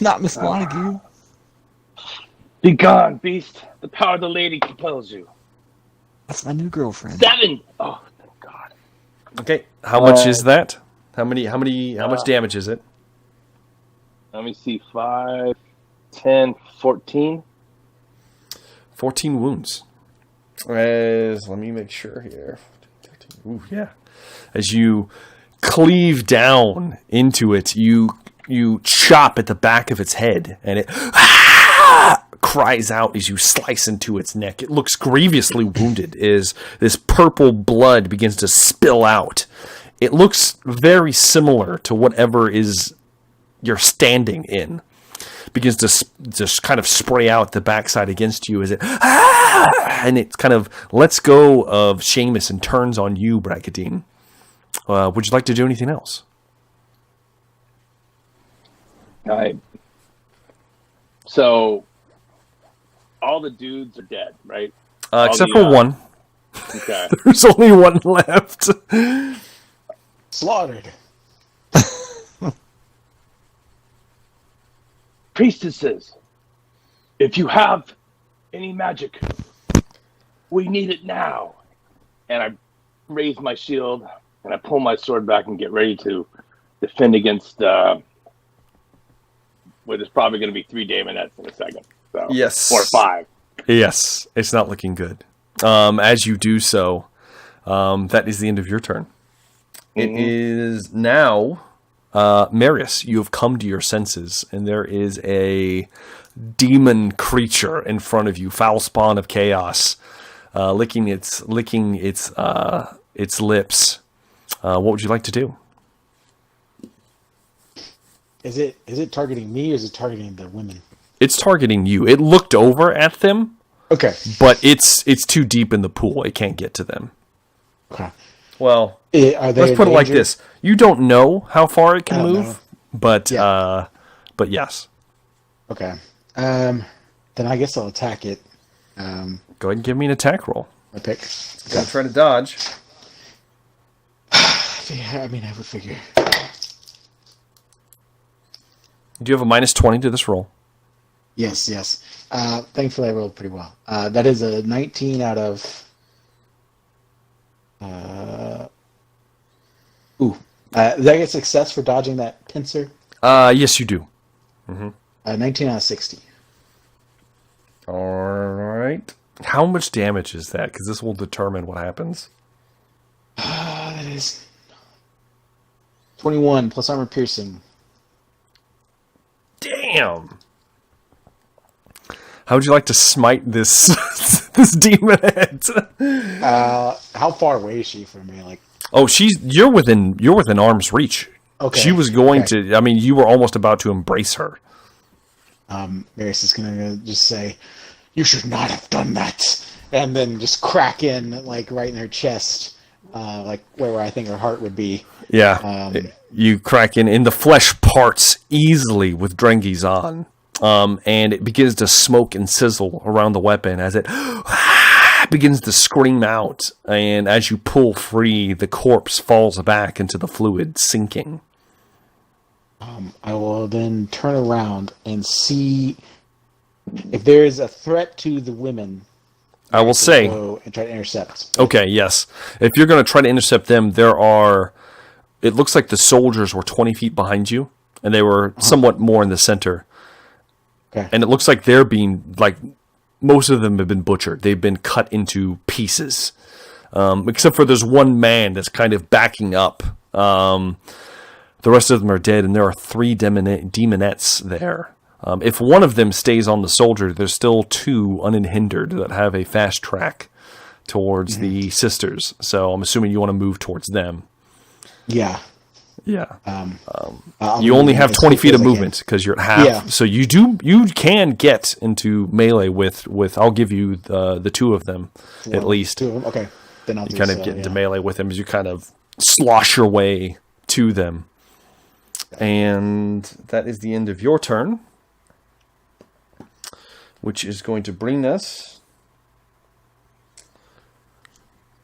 Not Miss Montague. Be gone, beast. The power of the lady compels you. That's my new girlfriend. 7. Oh, thank God. Okay, how much is that? How much damage is it? Let me see. 5, 10, 14. 14 wounds. Let me make sure here. Ooh, yeah. As you cleave down into it, you chop at the back of its head, and it cries out as you slice into its neck. It looks grievously wounded as this purple blood begins to spill out. It looks very similar to whatever is you're standing in. Begins to just kind of spray out the backside against you as it and it kind of lets go of Seamus and turns on you, Bragadine. Would you like to do anything else? So all the dudes are dead, right? Except for one. Okay. There's only one left. Slaughtered. Priestesses, if you have any magic, we need it now. And I raise my shield and I pull my sword back and get ready to defend against what is probably going to be 3 Daemonettes in a second. So, yes. 4 or 5. Yes, it's not looking good. As you do so, that is the end of your turn. Mm-hmm. It is now, Marius, you have come to your senses, and there is a demon creature in front of you, foul spawn of chaos, licking its lips. What would you like to do? Is it targeting me or is it targeting the women? It's targeting you. It looked over at them. Okay. But it's too deep in the pool. It can't get to them. Okay. Well, let's put it like this. You don't know how far it can move, know. but yes. Okay. Then I guess I'll attack it. Go ahead and give me an attack roll. My pick. Gotta try to dodge. I mean, I would figure. Do you have a -20 to this roll? Yes. Thankfully, I rolled pretty well. That is a 19 out of... Did I get success for dodging that pincer? Yes, you do. Mm-hmm. 19 out of 60. How much damage is that? Because this will determine what happens. That is 21 plus armor piercing. Damn. How would you like to smite this this demon head? How far away is she from me? Like, Oh, you're within arm's reach. okay. She was going to. I mean, you were almost about to embrace her. Marius is gonna just say, "You should not have done that," and then just crack in like right in her chest, like where I think her heart would be. Yeah, you crack in the flesh parts easily with Drengi's on, and it begins to smoke and sizzle around the weapon as it begins to scream out. And as you pull free, the corpse falls back into the fluid, sinking. I will then turn around and see if there is a threat to the women. I will say, go and try to intercept. okay, yes. If you're going to try to intercept them, it looks like the soldiers were 20 feet behind you, and they were somewhat more in the center. Okay. And it looks like they're being, like, most of them have been butchered. They've been cut into pieces. Except for there's one man that's kind of backing up. The rest of them are dead, and there are 3 demonettes there. If one of them stays on the soldier, there's still 2 unhindered that have a fast track towards the sisters. So I'm assuming you want to move towards them. Yeah. Yeah. I'll You move only have as 20 quick feet as of I can. movement because you're at half. Yeah. So you can get into melee with I'll give you the 2 of them at least. 2 of them? Okay. Then I'll You do kind of so, get into yeah. melee with them as you kind of slosh your way to them. And that is the end of your turn, which is going to bring us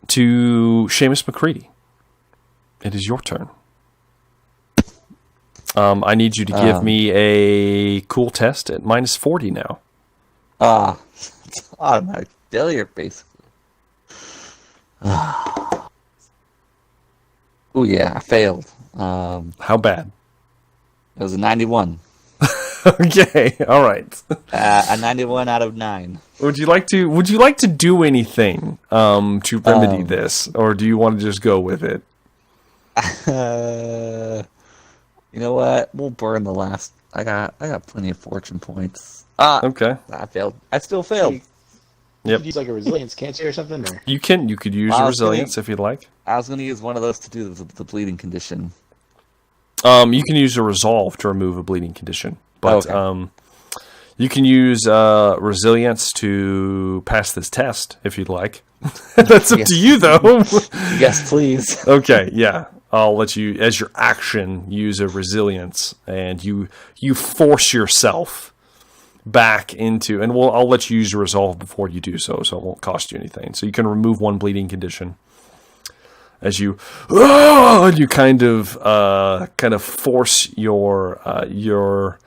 to Seamus McCready. It is your turn. I need you to give me a cool test at minus 40 now. It's automatic failure, basically. Oh yeah, I failed. How bad? It was a 91. Okay, all right. A 91 out of 9. Would you like to do anything to remedy this, or do you want to just go with it? You know what? We'll burn the last. I got plenty of fortune points. Okay. I failed. I still failed. Yep. You could use like a resilience, can't you, or something? Or? You could use Well, I your was gonna- resilience if you'd like. I was going to use one of those to do the bleeding condition. You can use a resolve to remove a bleeding condition, but Okay. you can use resilience to pass this test if you'd like. That's up Yes. to you, though. Yes, please. Okay, yeah. I'll let you, as your action, use a resilience, and you force yourself back into, and I'll let you use your resolve before you do so it won't cost you anything. So you can remove 1 bleeding condition as you kind of force yourself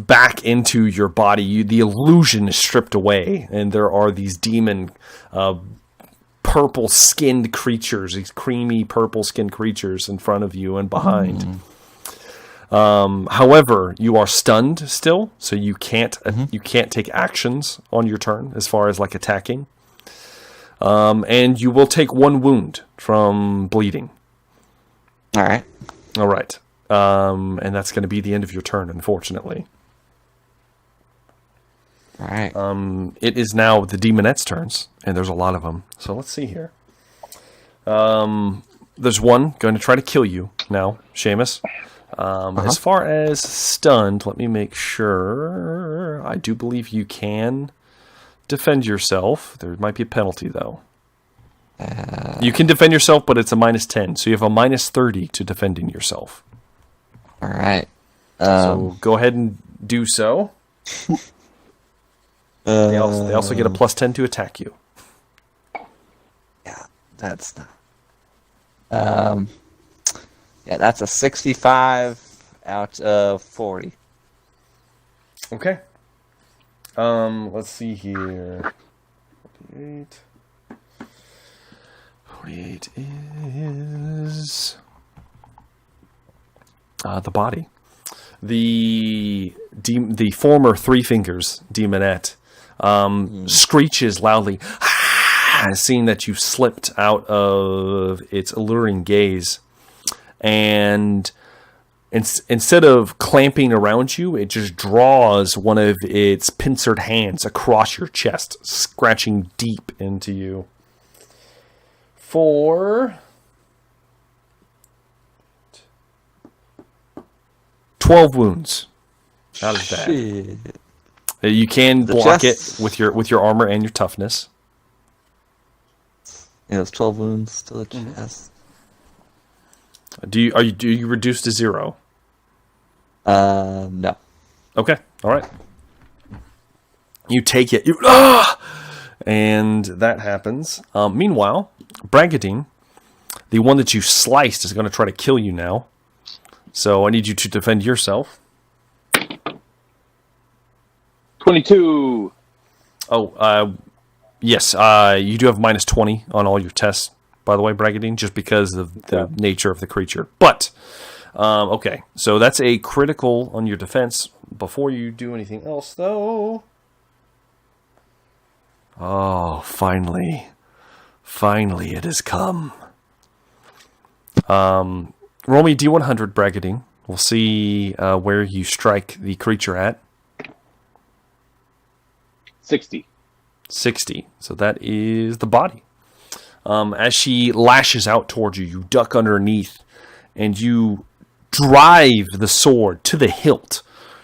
back into your body. The illusion is stripped away, and there are these demon purple-skinned creatures, these creamy purple-skinned creatures in front of you and behind. However, you are stunned still, so you can't take actions on your turn as far as like attacking. And you will take 1 wound from bleeding. All right. All right. And that's going to be the end of your turn, unfortunately. All right. It is now the demonette's turns, and there's a lot of them. So let's see here. There's one going to try to kill you now, Seamus. As far as stunned, let me make sure. I do believe you can defend yourself. There might be a penalty, though. You can defend yourself, but it's a minus 10, so you have a minus 30 to defending yourself. All right. So go ahead and do so. They also get a plus 10 to attack you. Yeah, that's not. Yeah, that's a 65 out of 40. Okay. Let's see here. 48. 48 is the body. The former Three Fingers demonette screeches loudly, seeing that you've slipped out of its alluring gaze. And instead of clamping around you, it just draws one of its pincered hands across your chest, scratching deep into you. For 12 wounds. Not as bad. Shit. You can The block chest. it with your armor and your toughness. Yeah, it's 12 wounds to the chest. Do you reduce to 0? No. Okay, all right. You take it. And that happens. Meanwhile, Bragadine, the one that you sliced, is going to try to kill you now. So I need you to defend yourself. 22. Oh, yes. You do have minus 20 on all your tests, by the way, Bragadine, just because of the nature of the creature. But, okay. So that's a critical on your defense. Before you do anything else, though... Oh, finally. Finally, it has come. Roll me D100, Bragadine. We'll see where you strike the creature at. 60. 60. So that is the body. As she lashes out towards you, you duck underneath, and you drive the sword to the hilt,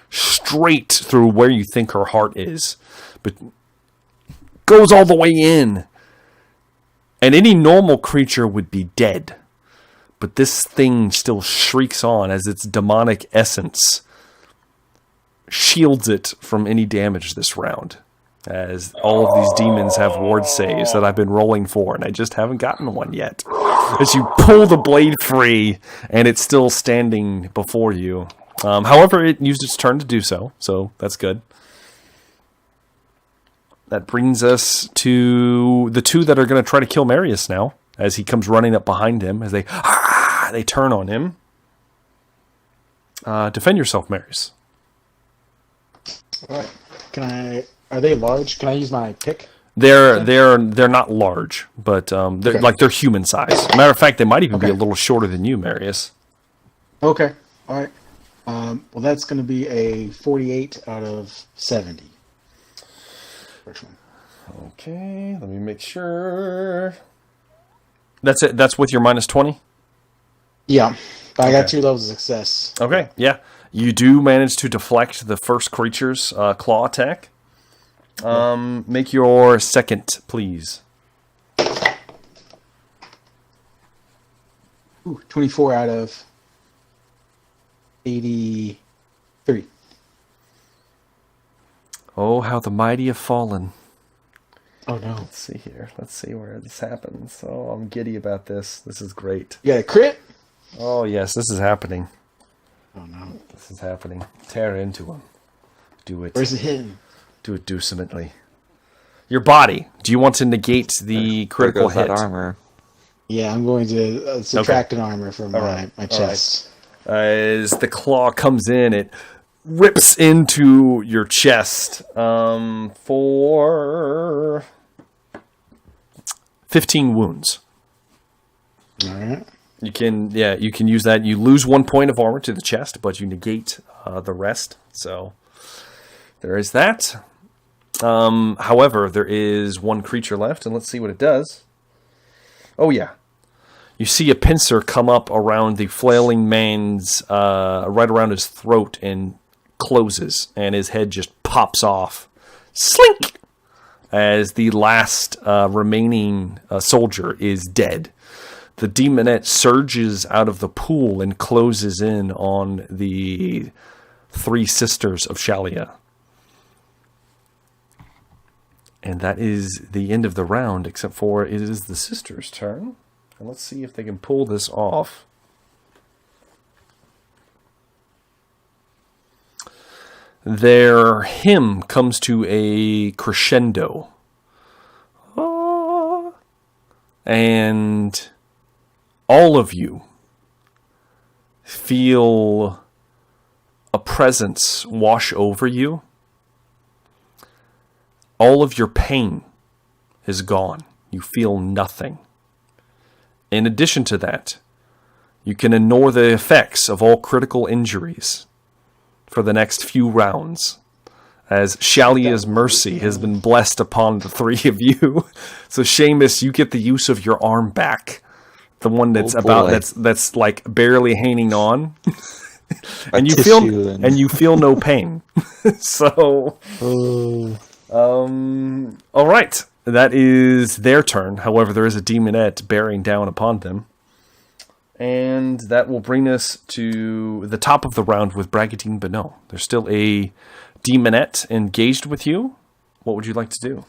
straight through where you think her heart is. But goes all the way in. And any normal creature would be dead. But this thing still shrieks on as its demonic essence shields it from any damage this round. As all of these demons have ward saves that I've been rolling for, and I just haven't gotten one yet. As you pull the blade free, and it's still standing before you. However, it used its turn to do so that's good. That brings us to the two that are going to try to kill Marius now, as he comes running up behind him, as they turn on him. Defend yourself, Marius. All right. Are they large? Can I use my pick? They're not large, but they're human size. Matter of fact, they might even be a little shorter than you, Marius. Okay. All right. Well, that's going to be a 48 out of 70. First one. Okay, let me make sure. That's it. That's with your minus 20? Yeah. I got Okay. 2 levels of success. Okay, yeah. You do manage to deflect the first creature's claw attack. Make your second, please. Ooh, 24 out of 83. Oh, how the mighty have fallen. Oh, no. Let's see here. Let's see where this happens. Oh, I'm giddy about this. This is great. You got a crit? Oh, yes, this is happening. Oh, no. This is happening. Tear into him. Do it. Where's it hitting? Do it doucemently. Your body. Do you want to negate the critical There goes hit? that armor. Yeah, I'm going to subtract an armor from my chest. As the claw comes in, it rips into your chest for 15 wounds. All right. You can use that. You lose 1 point of armor to the chest, but you negate the rest. So there is that. However, there is one creature left, and let's see what it does. Oh yeah. You see a pincer come up around the flailing man's, right around his throat, and closes, and his head just pops off. Slink! As the last remaining soldier is dead. The demonette surges out of the pool and closes in on the 3 sisters of Shalia. And that is the end of the round, except for it is the sisters' turn. And let's see if they can pull this off. Their hymn comes to a crescendo. And all of you feel a presence wash over you. all of your pain is gone. You feel nothing. In addition to that, you can ignore the effects of all critical injuries for the next few rounds, as Shalia's mercy has been blessed upon the three of you. So Seamus, you get the use of your arm back, the one that's that's like barely hanging on, and you feel no pain. So, all right, that is their turn. However, there is a demonette bearing down upon them. And that will bring us to the top of the round with Bragadine, but no, there's still a demonette engaged with you. What would you like to do?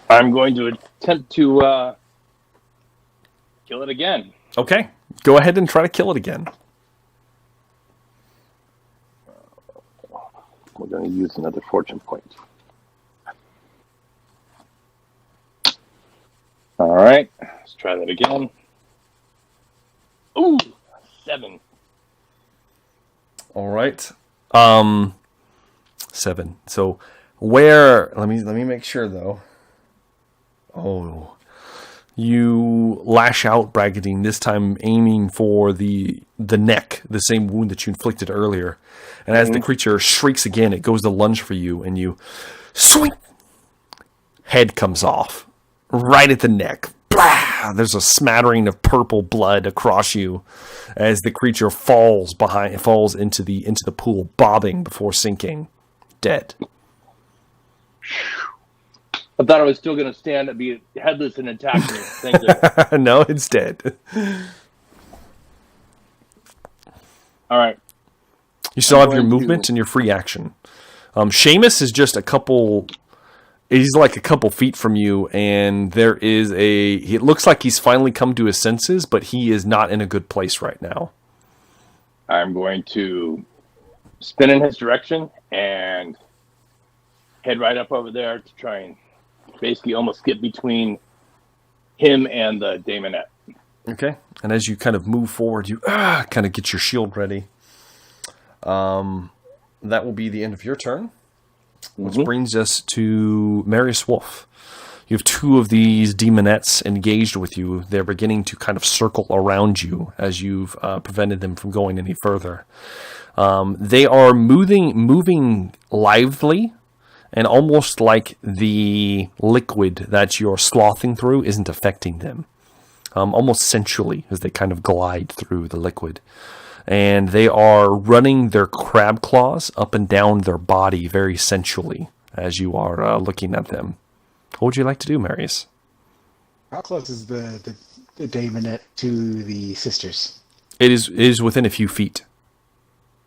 I'm going to attempt to kill it again. Okay, go ahead and try to kill it again. We're going to use another fortune point. All right, let's try that again. Ooh, 7. All right. 7. So where, let me make sure though. Oh, you lash out, Bragadine, this time aiming for the neck, the same wound that you inflicted earlier. And as the creature shrieks again, it goes to lunge for you, and you swing. Head comes off right at the neck. Blah! There's a smattering of purple blood across you as the creature falls into the pool, bobbing before sinking, dead. I thought I was still going to stand and be headless and attack me. Thank you. No, it's dead. All right. You still have your movement and your free action. Seamus is just a couple. He's like a couple feet from you, and there is it looks like he's finally come to his senses, but he is not in a good place right now. I'm going to spin in his direction and head right up over there to try and basically almost get between him and the Daemonette. Okay. And as you kind of move forward, you kind of get your shield ready. That will be the end of your turn. Which brings us to Marius Wolf. You have 2 of these demonettes engaged with you. They're beginning to kind of circle around you as you've prevented them from going any further. They are moving lively, and almost like the liquid that you're slothing through isn't affecting them. Almost sensually as they kind of glide through the liquid. And they are running their crab claws up and down their body very sensually as you are looking at them. What would you like to do, Marius? How close is the Daemonette to the sisters? It is within a few feet.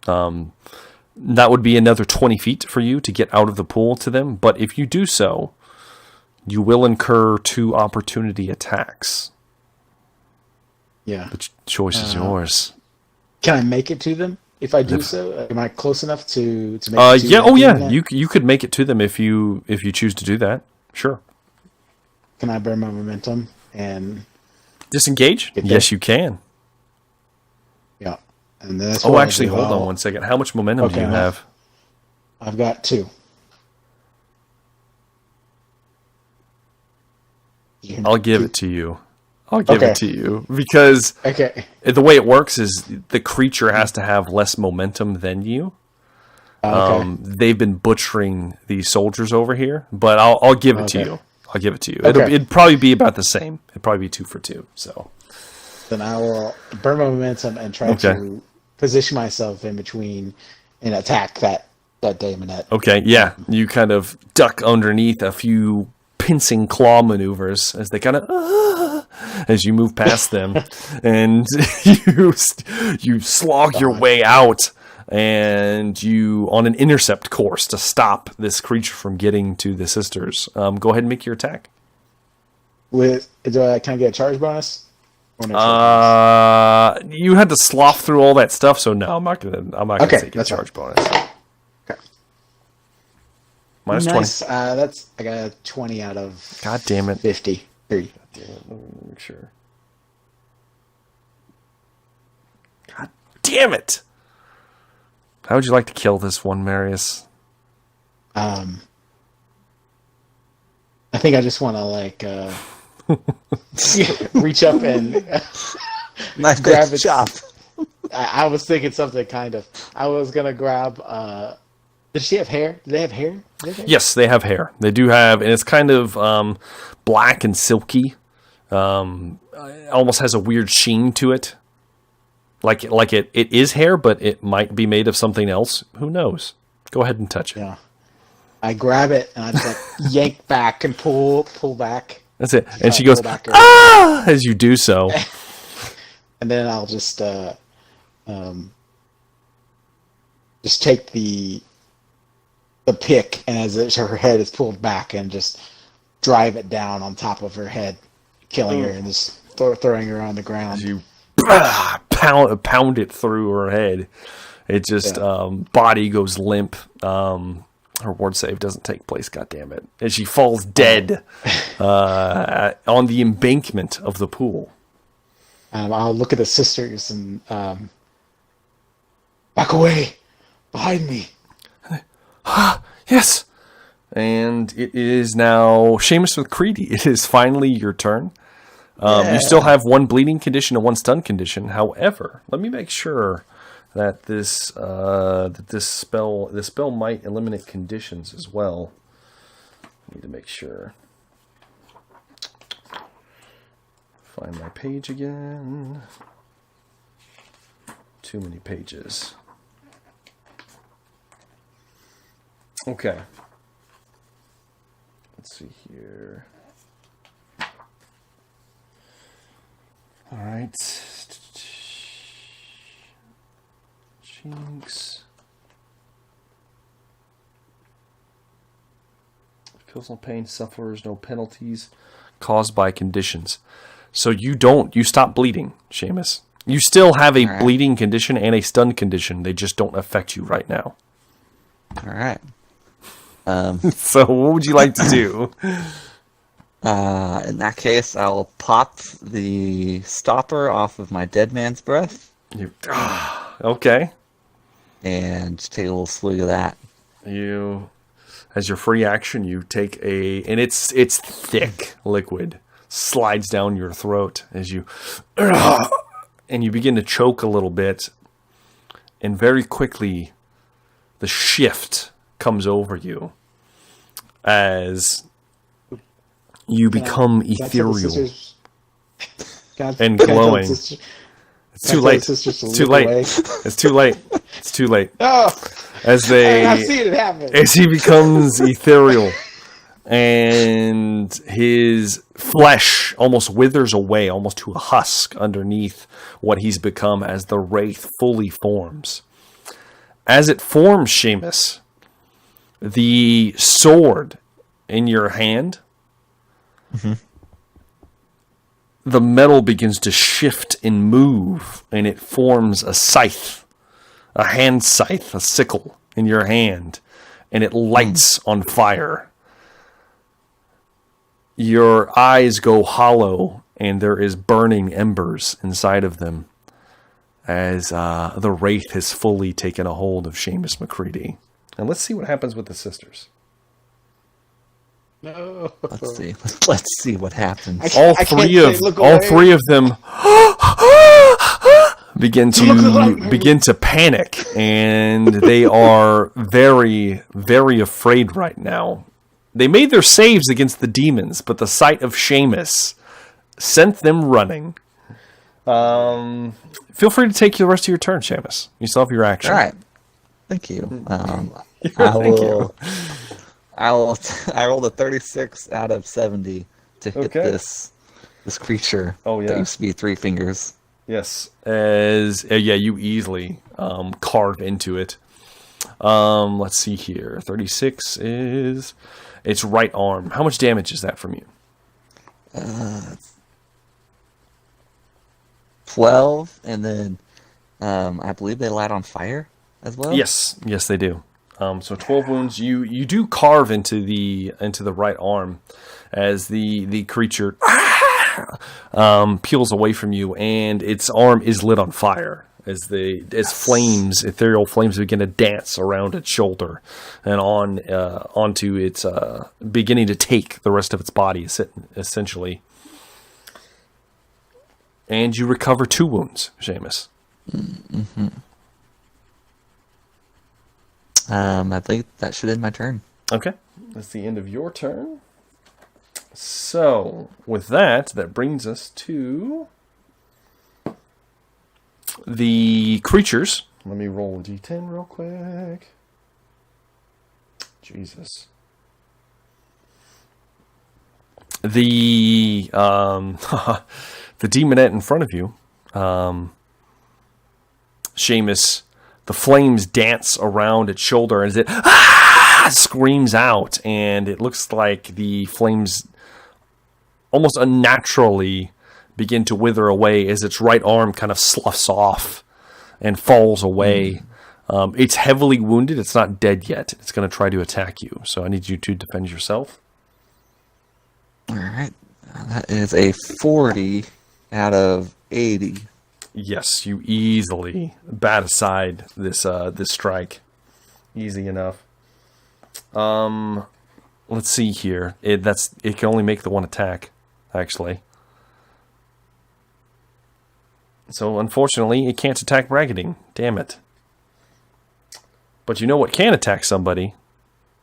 That would be another 20 feet for you to get out of the pool to them. But if you do so, you will incur 2 opportunity attacks. Yeah. The choice is yours. Can I make it to them if I do so? Am I close enough to make it to yeah, them? Yeah. You could make it to them if you choose to do that. Sure. Can I burn my momentum and disengage? Yes, you can. Yeah. And that's actually, hold on one second. How much momentum do you have? I've got 2. I'll give it to you. I'll give it to you because the way it works is the creature has to have less momentum than you. They've been butchering these soldiers over here, but I'll give it to you. I'll give it to you. It'd probably be about the same. It'd probably be 2 for 2. So then I will burn my momentum and try to position myself in between and attack that Daemonette. Okay, yeah. You kind of duck underneath a few pincing claw maneuvers as they kind of as you move past them, and you slog your way out, and you on an intercept course to stop this creature from getting to the sisters. Go ahead and make your attack. Can I get a charge bonus? You had to slough through all that stuff, so no, I'm not gonna take a charge bonus. Minus nice. 20. I got a 20 out of. God damn it. 53. God damn it. Let me make sure. God damn it. How would you like to kill this one, Marius? I think I just want to like reach up and Nice grab its chop. I was thinking something kind of. I was gonna grab. Did she have hair? Do they have hair? Yes, they have hair. They do have, and it's kind of black and silky. Almost has a weird sheen to it. Like it is hair, but it might be made of something else. Who knows? Go ahead and touch it. Yeah. I grab it and I just like yank back and pull back. That's it. And she goes, pull back ah, as you do so. And then I'll just take the pick, and as her head is pulled back, and just drive it down on top of her head, killing her, and just throwing her on the ground. As you pound it through her head. It just body goes limp. Her ward save doesn't take place. God damn it! As she falls dead on the embankment of the pool. I'll look at the sisters and back away, behind me. Yes. And it is now Seamus McCready. It is finally your turn. You still have one bleeding condition and one stun condition. However, let me make sure that this spell might eliminate conditions as well. I need to make sure. Find my page again. Too many pages. Okay. Let's see here. All right. Jinx. Feels no pain, suffers no penalties caused by conditions. So you stop bleeding, Seamus. You still have a bleeding condition and a stun condition. They just don't affect you right now. All right. So what would you like to do? In that case, I'll pop the stopper off of my dead man's breath. Okay. And take a little swig of that. You, as your free action, you take and it's thick liquid, slides down your throat as you, and you begin to choke a little bit, and very quickly, the shift comes over you as you become ethereal and glowing. It's too late. It's too late. It's too late. It's too late. Oh, I've seen it happen. As he becomes ethereal, and his flesh almost withers away, almost to a husk underneath what he's become as the wraith fully forms. As it forms, Seamus, the sword in your hand, the metal begins to shift and move, and it forms a scythe, a hand scythe, a sickle in your hand, and it lights on fire. Your eyes go hollow, and there is burning embers inside of them as the wraith has fully taken a hold of Seamus McCready. And let's see what happens with the sisters. No. Let's see. Let's see what happens. All three of them begin to panic, and they are very, very afraid right now. They made their saves against the demons, but the sight of Seamus sent them running. Feel free to take the rest of your turn, Seamus. You still have your action. All right. Thank you. I rolled a 36 out of 70 to hit this creature. Oh, yeah. That used to be 3 fingers. Yes. You easily carve into it. Let's see here. 36 is its right arm. How much damage is that from you? 12, and then I believe they light on fire as well. Yes, they do. So 12 wounds. You do carve into the right arm as the creature peels away from you, and its arm is lit on fire as flames, ethereal flames, begin to dance around its shoulder and onto its beginning to take the rest of its body, essentially. And you recover 2 wounds, Seamus. Mm-hmm. I think that should end my turn. Okay, that's the end of your turn. So, with that brings us to the creatures. Let me roll a d10 real quick. Jesus. The the demonette in front of you, Seamus, the flames dance around its shoulder as it screams out, and it looks like the flames almost unnaturally begin to wither away as its right arm kind of sloughs off and falls away. It's heavily wounded. It's not dead yet. It's going to try to attack you. So I need you to defend yourself. All right. That is a 40 out of 80. Yes, you easily bat aside this strike. Easy enough. Let's see here. It can only make the one attack, actually. So unfortunately, it can't attack Braggadine. Damn it. But you know what can attack somebody?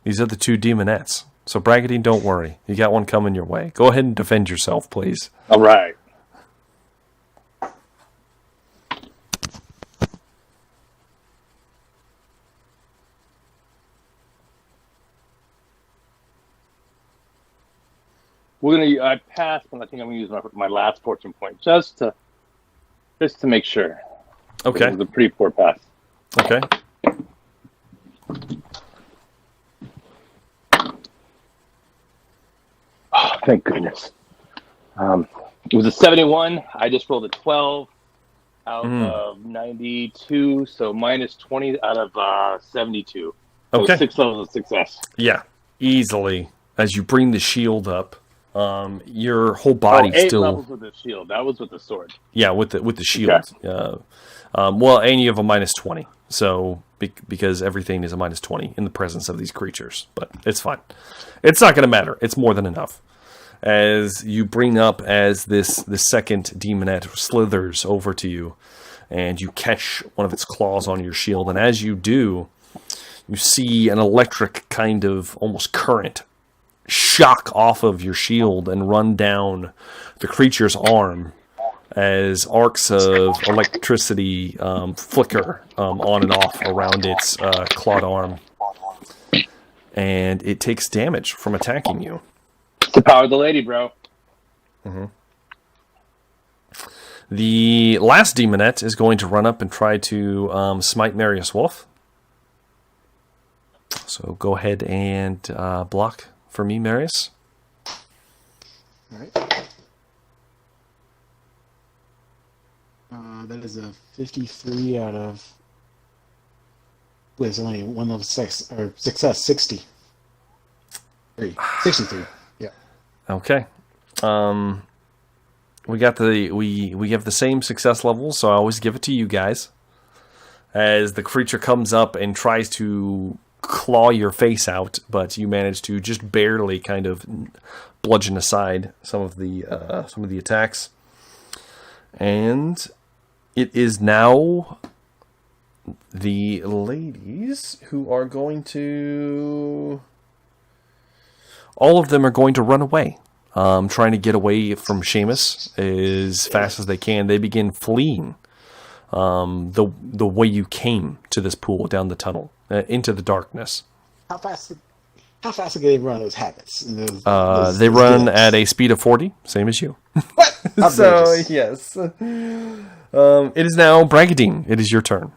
These are the 2 demonettes. So Braggadine, don't worry. You got one coming your way. Go ahead and defend yourself, please. All right. I passed, and I think I'm gonna use my last fortune point just to make sure. Okay. It was a pretty poor pass. Okay. Oh, thank goodness. It was a 71. I just rolled a 12 out of 92, so minus 20 out of 72. So Okay. 6 levels of success. Yeah, easily. As you bring the shield up, your whole body 8 still. levels with the shield. That was with the sword. Yeah, with the shield. Okay. Well, and you have a minus 20, so because everything is a minus 20 in the presence of these creatures, but it's fine. It's not going to matter. It's more than enough. As you bring up, as this second demonette slithers over to you, and you catch one of its claws on your shield, and as you do, you see an electric kind of almost current shock off of your shield and run down the creature's arm as arcs of electricity flicker on and off around its clawed arm. And it takes damage from attacking you. It's the power of the lady, bro. Mm-hmm. The last demonette is going to run up and try to smite Marius Wolf. So go ahead and block for me, Marius. All right. That is a 53 out of... Wait, it's only one level success, 60. 63. Yeah. Okay. We got we have the same success level, so I always give it to you guys. As the creature comes up and tries to claw your face out, but you manage to just barely kind of bludgeon aside some of the attacks. And it is now the ladies who are going to... All of them are going to run away, trying to get away from Seamus as fast as they can. They begin fleeing the way you came to this pool down the tunnel into the darkness. How fast do they run those habits? They run at a speed of 40, same as you. What? So yes, it is now Braggadine. It is your turn.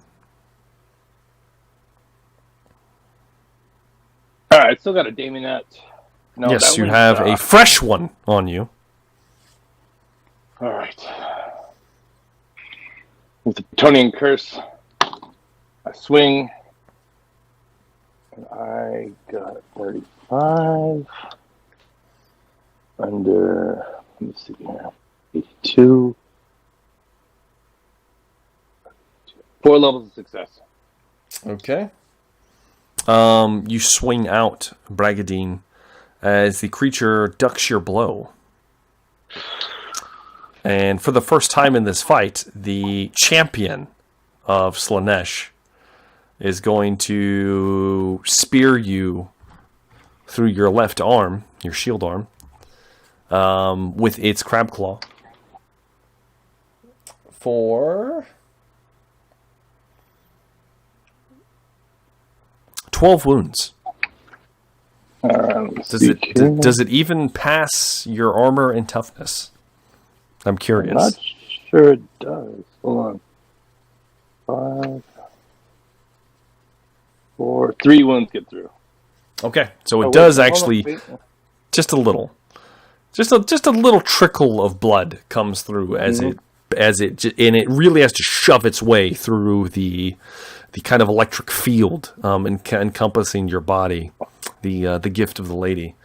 All right, still got a Daemonette. No, Yes, that you was, have a fresh one on you. All right. With the Tonian Curse, I swing. And I got 35. Under, let me see here, 82. 4 levels of success. Okay. You swing out, Bragadine, as the creature ducks your blow. And for the first time in this fight, the champion of Slaanesh is going to spear you through your left arm, your shield arm, with its crab claw. For 12 wounds. Does it even pass your armor and toughness? I'm curious. I'm not sure it does. Hold on. 5, 4, 3 wounds get through. Okay, so it does actually. Just a little, just a little trickle of blood comes through as it and it really has to shove its way through the kind of electric field encompassing your body, the gift of the lady,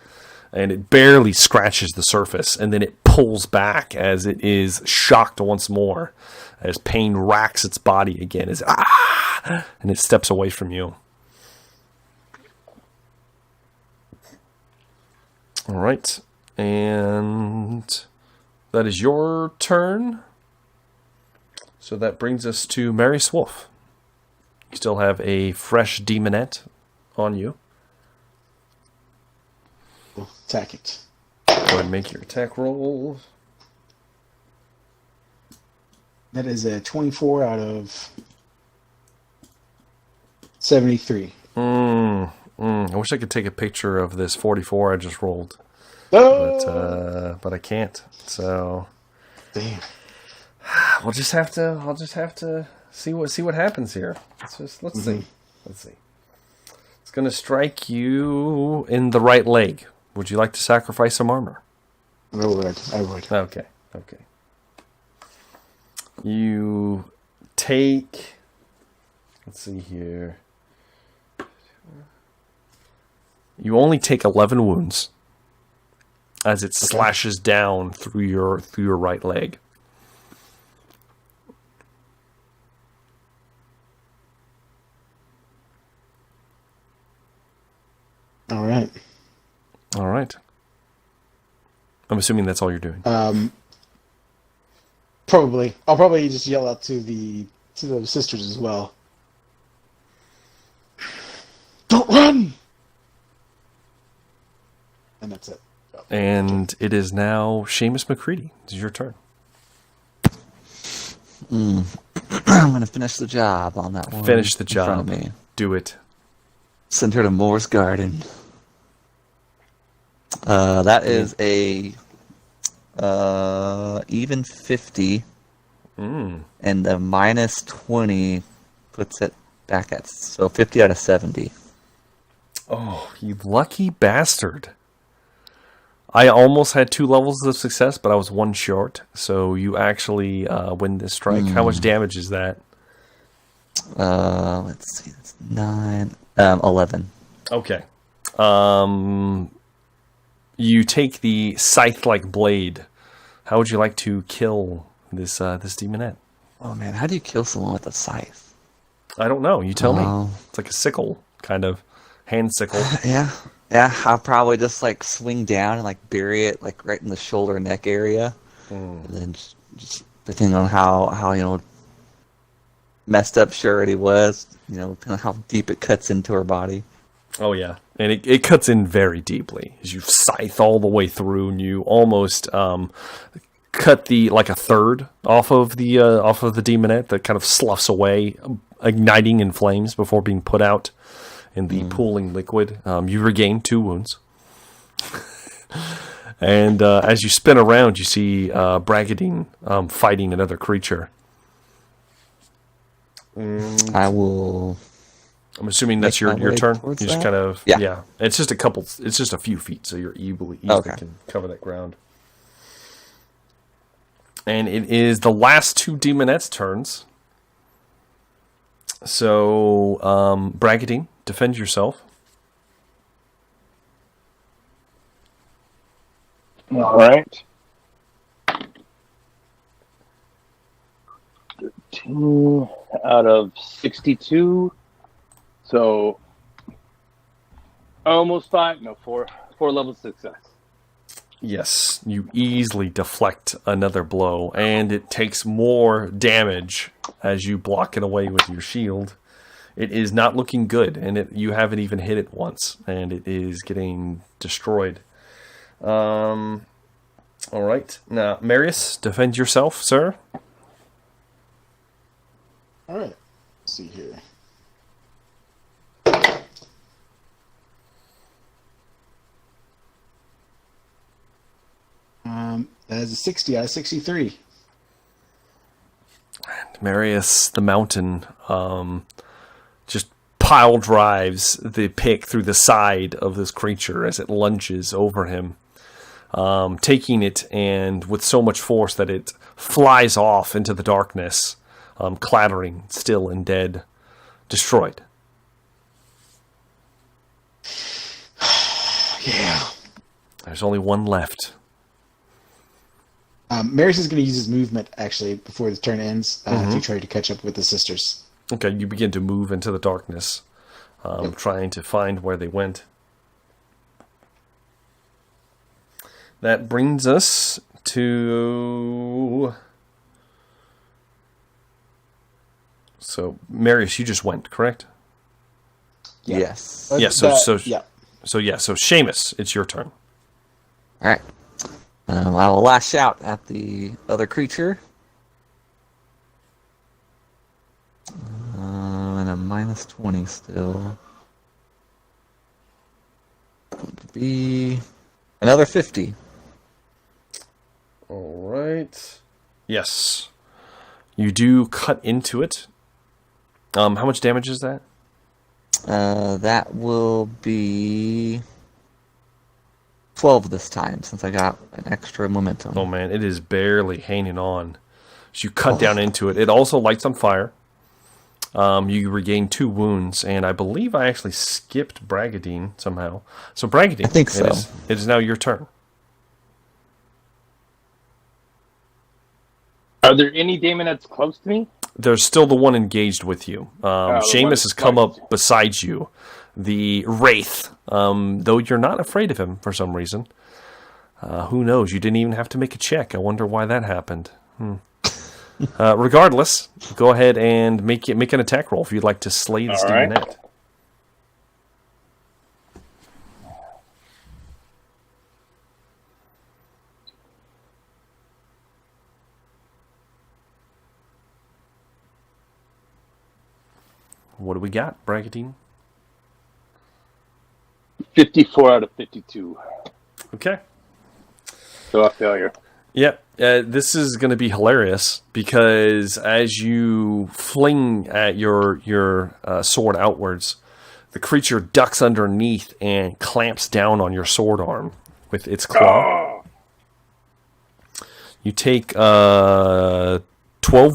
and it barely scratches the surface, and then it pulls back as it is shocked once more, as pain racks its body again, and it steps away from you. All right, and that is your turn. So that brings us to Marius Wolf. You still have a fresh demonette on you. We'll attack it. Go ahead and make your attack roll. That is a 24 out of 73. I wish I could take a picture of this 44 I just rolled, Oh! but I can't. So Damn. I'll just have to see what happens here. Let's see. It's gonna strike you in the right leg. Would you like to sacrifice some armor? I would. Okay. You take. Let's see here. You only take 11 wounds as it slashes down through your right leg. All right. I'm assuming that's all you're doing. Probably. I'll probably just yell out to the sisters as well. Don't run! And that's it. And it is now Seamus McCready. It's your turn. I'm going to finish the job on that one. Finish the in front job. of me. Do it. Send her to Moore's Garden. That is a even 50. And a minus 20 puts it back at, so 50 out of 70. Oh, you lucky bastard. I almost had 2 levels of success, but I was 1 short. So you actually win this strike. How much damage is that? Let's see. That's 9, 11. Okay. You take the scythe-like blade. How would you like to kill this demonette? Oh man, how do you kill someone with a scythe? I don't know. You tell me. It's like a sickle, kind of hand sickle. Yeah. I'll probably just like swing down and like bury it like right in the shoulder neck area, and then just depending on how messed up Surety was, kind of how deep it cuts into her body. Oh yeah, and it cuts in very deeply as you scythe all the way through, and you almost cut like a third off of the demonette that kind of sloughs away, igniting in flames before being put out in the pooling liquid. You regain 2 wounds, and as you spin around, you see Bragadine fighting another creature. I will. I'm assuming that's your turn. You just kind of yeah. It's just a few feet, so you're easily can cover that ground. And it is the last 2 demonettes' turns. So, Bragadine, defend yourself. All right. 2 out of 62. So almost 5. No, 4 level success. Yes, you easily deflect another blow, and it takes more damage as you block it away with your shield. It is not looking good, and you haven't even hit it once, and it is getting destroyed. All right. Now, Marius, defend yourself, sir. All right. Let's see here. That is a 60 out of 63. Marius, the mountain, just pile drives the pick through the side of this creature as it lunges over him, taking it, and with so much force that it flies off into the darkness, clattering, still and dead, destroyed. Yeah. There's only one left. Marius is going to use his movement, actually, before the turn ends, to try to catch up with the sisters. Okay, you begin to move into the darkness, trying to find where they went. That brings us to... So, Marius, you just went, correct? Yeah. Yes. Yeah, so yeah. Seamus, it's your turn. All right. I will lash out at the other creature. And a minus 20 still. Would be another 50. All right. Yes. You do cut into it. How much damage is that? That will be 12 this time, since I got an extra momentum. Oh man, it is barely hanging on. So you cut down into it. It also lights on fire. You regain 2 wounds, and I believe I actually skipped Bragadine somehow. So Bragadine, I think so. It is now your turn. Are there any Daemonettes close to me? There's still the one engaged with you. The one Seamus has come beside up beside you. The Wraith, though you're not afraid of him for some reason. Who knows? You didn't even have to make a check. I wonder why that happened. Regardless, go ahead and make an attack roll if you'd like to slay this demonette. Right. What do we got, Bragadine? 54 out of 52. Okay. So a failure. Yep. This is going to be hilarious because as you fling at your sword outwards, the creature ducks underneath and clamps down on your sword arm with its claw. Oh. You take 12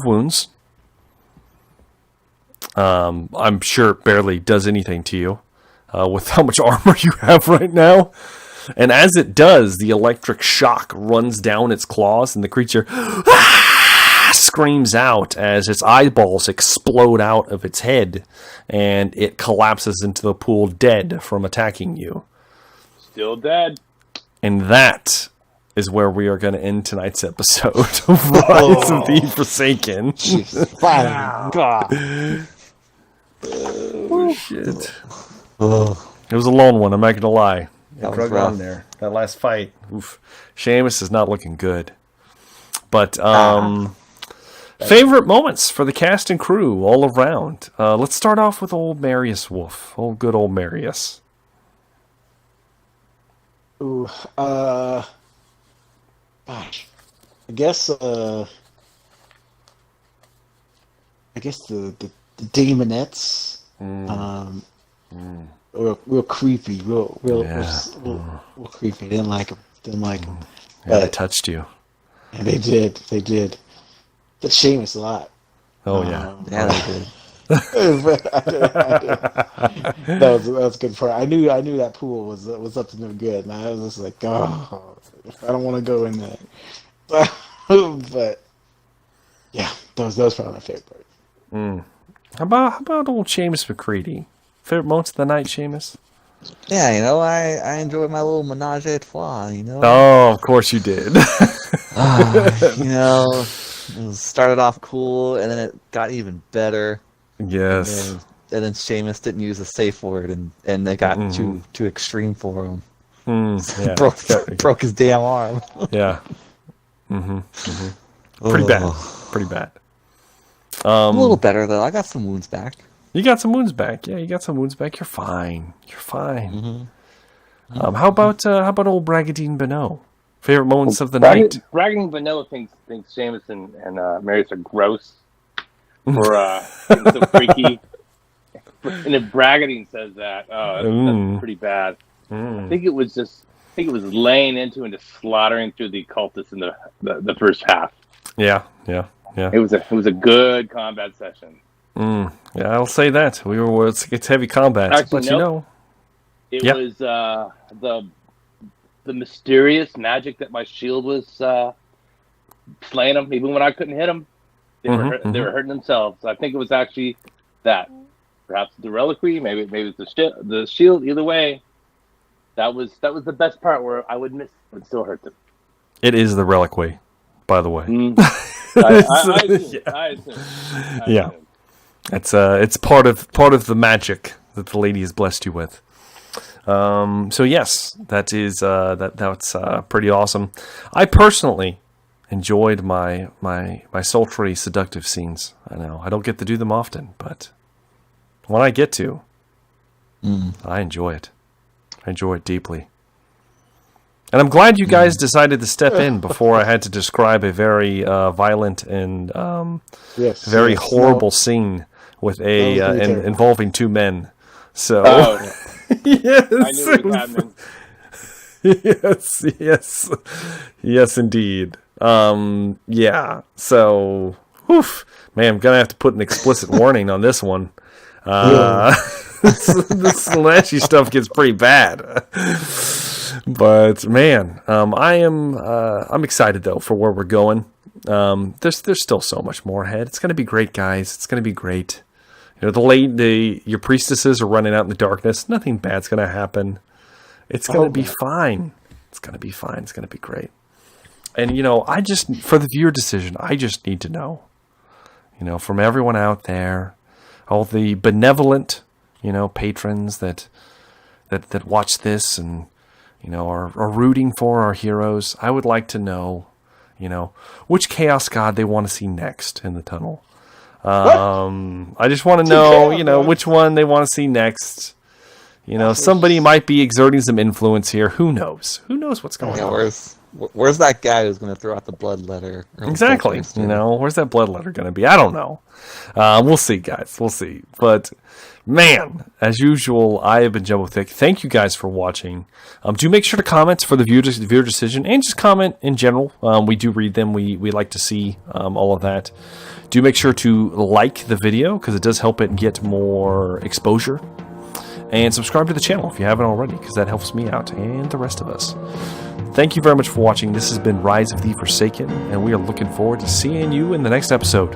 wounds. I'm sure it barely does anything to you with how much armor you have right now. And as it does, the electric shock runs down its claws, and the creature screams out as its eyeballs explode out of its head, and it collapses into the pool dead from attacking you. Still dead. And that is where we are going to end tonight's episode of Rise of the Forsaken. Fine. God. Oh, shit. It was a long one, I'm not going to lie. It drug on there. That last fight, oof. Seamus is not looking good. But favorite moments for the cast and crew all around. Let's start off with old Marius Wolf. Old good old Marius. Ooh, gosh. I guess the Daemonettes. Real creepy, real creepy. Didn't like them. Yeah, they touched you. And they did. But Seamus a lot. Oh yeah. Yeah, they did. That was a good part. I knew that pool was up to no good, and I was just like, oh, I don't want to go in there. But yeah, That was probably my favorite part. How about old Seamus McCready? Favorite moments of the night, Seamus? Yeah, I enjoyed my little menage a trois, Oh, of course you did. It started off cool, and then it got even better. Yes. And then Seamus didn't use a safe word, and it got too extreme for him. Yeah. broke his damn arm. Yeah. Pretty bad. Pretty bad. A little better though. I got some wounds back. You got some wounds back. Yeah, you got some wounds back. You're fine. You're fine. How about old Bragadine Beno? Favorite moments of the night? Bragadine Beno thinks Seamus and Marius are gross for being so freaky. And if Bragadine says that, that's pretty bad. I think it was laying into and just slaughtering through the cultists in the first half. Yeah. It was a good combat session. Yeah, I'll say that. It's heavy combat. Actually, but it was the mysterious magic that my shield was slaying them, even when I couldn't hit them. They were hurting themselves. So I think it was actually that. Perhaps the reliquary, maybe it's the shield. Either way, that was the best part where I would miss but still hurt them. It is the reliquary, by the way. I assume. Yeah. It's part of the magic that the lady has blessed you with. So yes, that's pretty awesome. I personally enjoyed my sultry seductive scenes. I know I don't get to do them often, but when I get to, I enjoy it. I enjoy it deeply. And I'm glad you guys decided to step in before I had to describe a very violent and very horrible scene with involving two men. So, yes, I knew it was happening. Yes, indeed. Yeah. So, man, I'm gonna have to put an explicit warning on this one. This slashy stuff gets pretty bad. But man, I'm excited though for where we're going. There's still so much more ahead. It's gonna be great, guys. It's gonna be great. Your priestesses are running out in the darkness. Nothing bad's gonna happen. It's gonna be fine. It's gonna be fine. It's gonna be great. And for the viewer decision, I just need to know. From everyone out there, all the benevolent, patrons that watch this and are rooting for our heroes. I would like to know, which chaos god they want to see next in the tunnel. I just want to know, which one they want to see next. Somebody might be exerting some influence here. Who knows? Who knows what's going on? Where's that guy who's going to throw out the blood letter? Exactly. Where's that blood letter going to be? I don't know. We'll see, guys. We'll see. But man, as usual, I have been Jumbo Thick. Thank you guys for watching. Do make sure to comment for the viewer decision and just comment in general. We do read them. We like to see all of that. Do make sure to like the video because it does help it get more exposure. And subscribe to the channel if you haven't already because that helps me out and the rest of us. Thank you very much for watching. This has been Rise of the Forsaken, and we are looking forward to seeing you in the next episode.